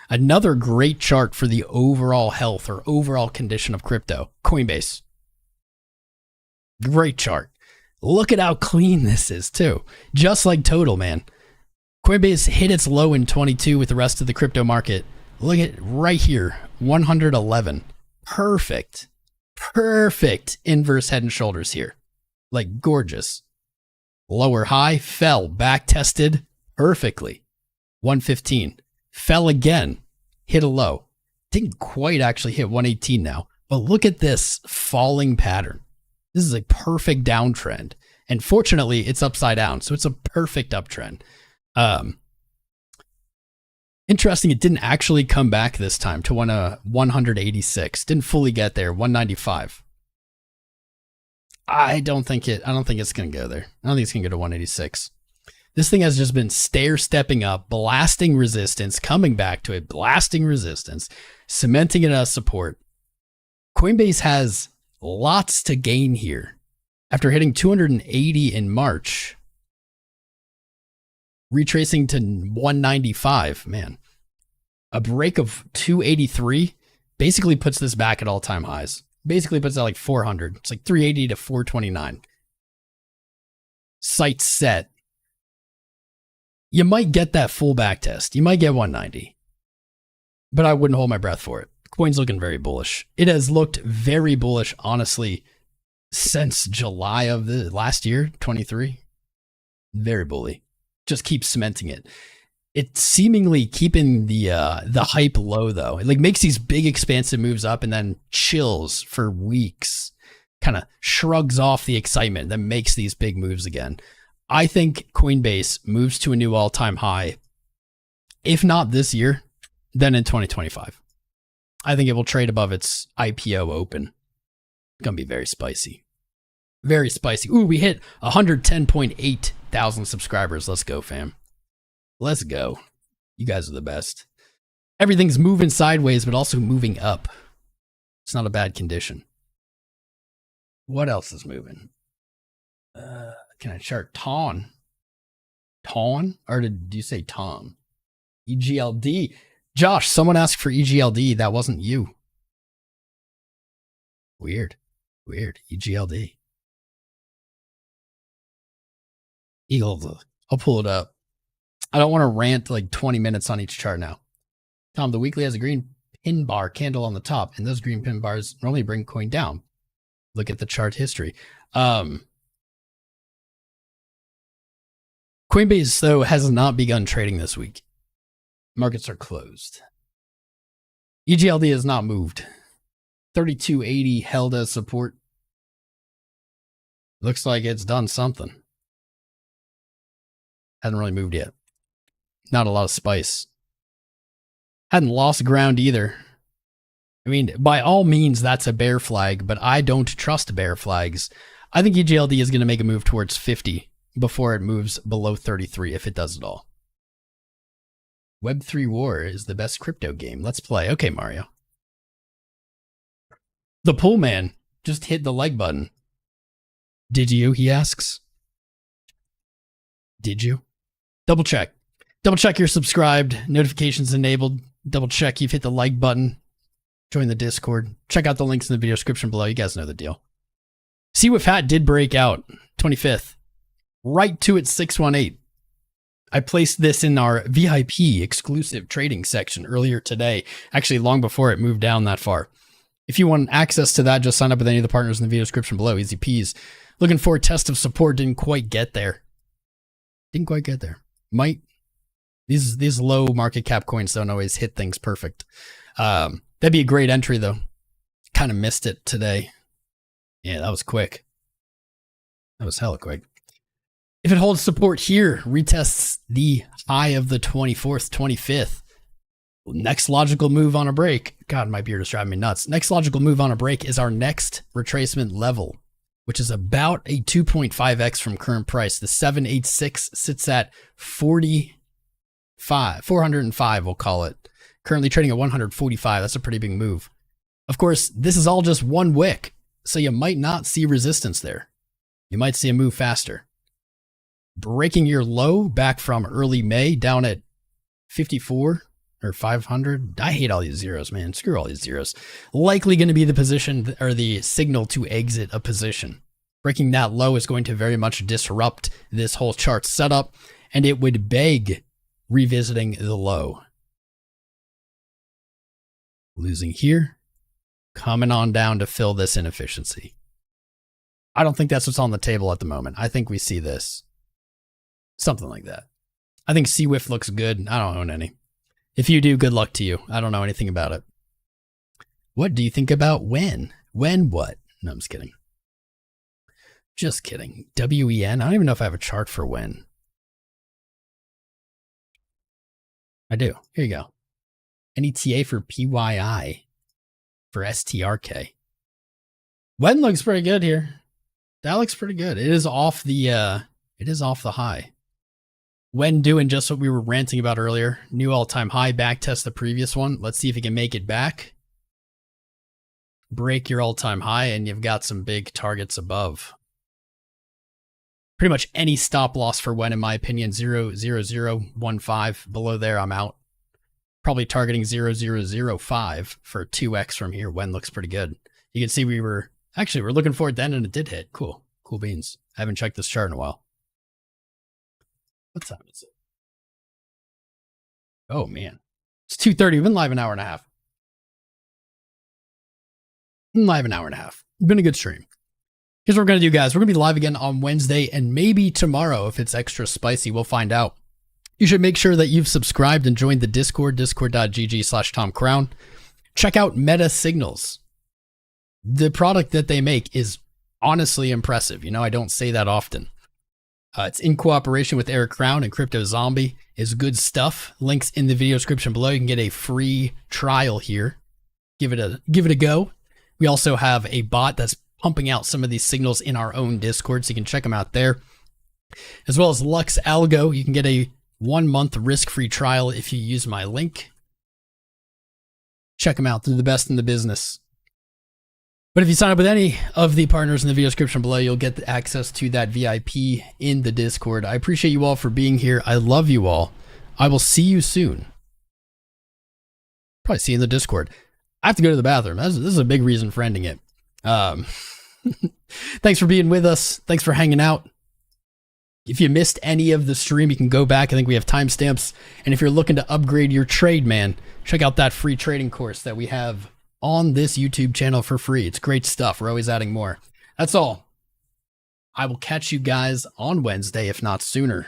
S1: Another great chart for the overall health or overall condition of crypto. Coinbase. Great chart. Look at how clean this is, too. Just like Total, man. Coinbase hit its low in 22 with the rest of the crypto market. Look at right here, 111. Perfect. Perfect inverse head and shoulders here. Like gorgeous. Lower high, fell, back tested perfectly. 115. Fell again, hit a low. Didn't quite actually hit 118 now, but look at this falling pattern. This is a perfect downtrend. And fortunately, it's upside down, so it's a perfect uptrend. Interesting, it didn't actually come back this time to 186. Didn't fully get there, 195. I don't think it's going to go there. I don't think it's going to go to 186. This thing has just been stair-stepping up, blasting resistance, coming back to it, blasting resistance, cementing it as support. Coinbase has lots to gain here. After hitting 280 in March, retracing to 195, man. A break of 283 basically puts this back at all-time highs. Basically puts it at like 400. It's like 380 to 429. Sights set. You might get that full back test. You might get 190. But I wouldn't hold my breath for it. Coin's looking very bullish. It has looked very bullish, honestly, since July of the last year, 23. Very bully. Just keep cementing it. It's seemingly keeping the hype low, though. It like makes these big expansive moves up and then chills for weeks. Kind of shrugs off the excitement, then makes these big moves again. I think Coinbase moves to a new all-time high. If not this year, then in 2025. I think it will trade above its IPO open. It's going to be very spicy. Very spicy. Ooh, we hit 110.8 thousand subscribers. Let's go, fam. Let's go. You guys are the best. Everything's moving sideways, but also moving up. It's not a bad condition. What else is moving? Can I chart Ton? Ton? Or did you say Tom? EGLD. Josh, someone asked for EGLD. That wasn't you. Weird. Weird. EGLD. EGLD. I'll pull it up. I don't want to rant like 20 minutes on each chart now. Tom, the weekly has a green pin bar candle on the top, and those green pin bars normally bring coin down. Look at the chart history. Coinbase, though, has not begun trading this week. Markets are closed. EGLD has not moved. 3280 held as support. Looks like it's done something. Hasn't really moved yet. Not a lot of spice. Hadn't lost ground either. I mean, by all means, that's a bear flag, but I don't trust bear flags. I think EGLD is going to make a move towards 50 before it moves below 33, if it does at all. Web3 War is the best crypto game. Let's play. Okay, Mario. The pool man just hit the like button. Did you? He asks. Did you? Double check. Double check you're subscribed. Notifications enabled. Double check you've hit the like button. Join the Discord. Check out the links in the video description below. You guys know the deal. CWIF Hat did break out 25th. Right to its 618. I placed this in our VIP exclusive trading section earlier today. Actually, long before it moved down that far. If you want access to that, just sign up with any of the partners in the video description below. Easy peas. Looking for a test of support. Didn't quite get there. Didn't quite get there. Might. These low market cap coins don't always hit things perfect. That'd be a great entry, though. Kind of missed it today. Yeah, that was quick. That was hella quick. If it holds support here, retests the high of the 24th, 25th. Next logical move on a break. God, my beard is driving me nuts. Next logical move on a break is our next retracement level, which is about a 2.5x from current price. The 786 sits at 405, we'll call it. Currently trading at 145. That's a pretty big move. Of course, this is all just one wick, so you might not see resistance there. You might see a move faster. Breaking your low back from early May down at 54 or 500. I hate all these zeros, man. Screw all these zeros. Likely going to be the position or the signal to exit a position. Breaking that low is going to very much disrupt this whole chart setup, and it would beg revisiting the low. Losing here, coming on down to fill this inefficiency. I don't think that's what's on the table at the moment. I think we see this. Something like that. I think CWIF looks good. I don't own any. If you do, good luck to you. I don't know anything about it. What do you think about WEN? WEN what? No, I'm just kidding. Just kidding. WEN? I don't even know if I have a chart for WEN. I do. Here you go. NETA for PYI for STRK. WEN looks pretty good here. That looks pretty good. It is off the high. WEN doing just what we were ranting about earlier. New all-time high, back test the previous one. Let's see if it can make it back. Break your all-time high, and you've got some big targets above. Pretty much any stop loss for WEN, in my opinion, 0.0015. Below there, I'm out. Probably targeting 0.005 for 2x from here. WEN looks pretty good. You can see we're looking for it then, and it did hit. Cool. Cool beans. I haven't checked this chart in a while. What time is it? Oh, man. It's 2:30. We've been live an hour and a half. Been a good stream. Here's what we're going to do, guys. We're going to be live again on Wednesday and maybe tomorrow if it's extra spicy. We'll find out. You should make sure that you've subscribed and joined the Discord, discord.gg/TomCrown. Check out Meta Signals. The product that they make is honestly impressive. You know, I don't say that often. It's in cooperation with Eric Crown and 𝐒𝐫𝐼 is good stuff. Links in the video description below. You can get a free trial here. Give it a go. We also have a bot that's pumping out some of these signals in our own Discord, so you can check them out there. As well as LuxAlgo. You can get a 1-month risk-free trial if you use my link. Check them out. They're the best in the business. But if you sign up with any of the partners in the video description below, you'll get access to that VIP in the Discord. I appreciate you all for being here. I love you all. I will see you soon. Probably see you in the Discord. I have to go to the bathroom. This is a big reason for ending it. Thanks for being with us. Thanks for hanging out. If you missed any of the stream, you can go back. I think we have timestamps. And if you're looking to upgrade your trade, man, check out that free trading course that we have on this YouTube channel for free. It's great stuff. We're always adding more. That's all. I will catch you guys on Wednesday, if not sooner.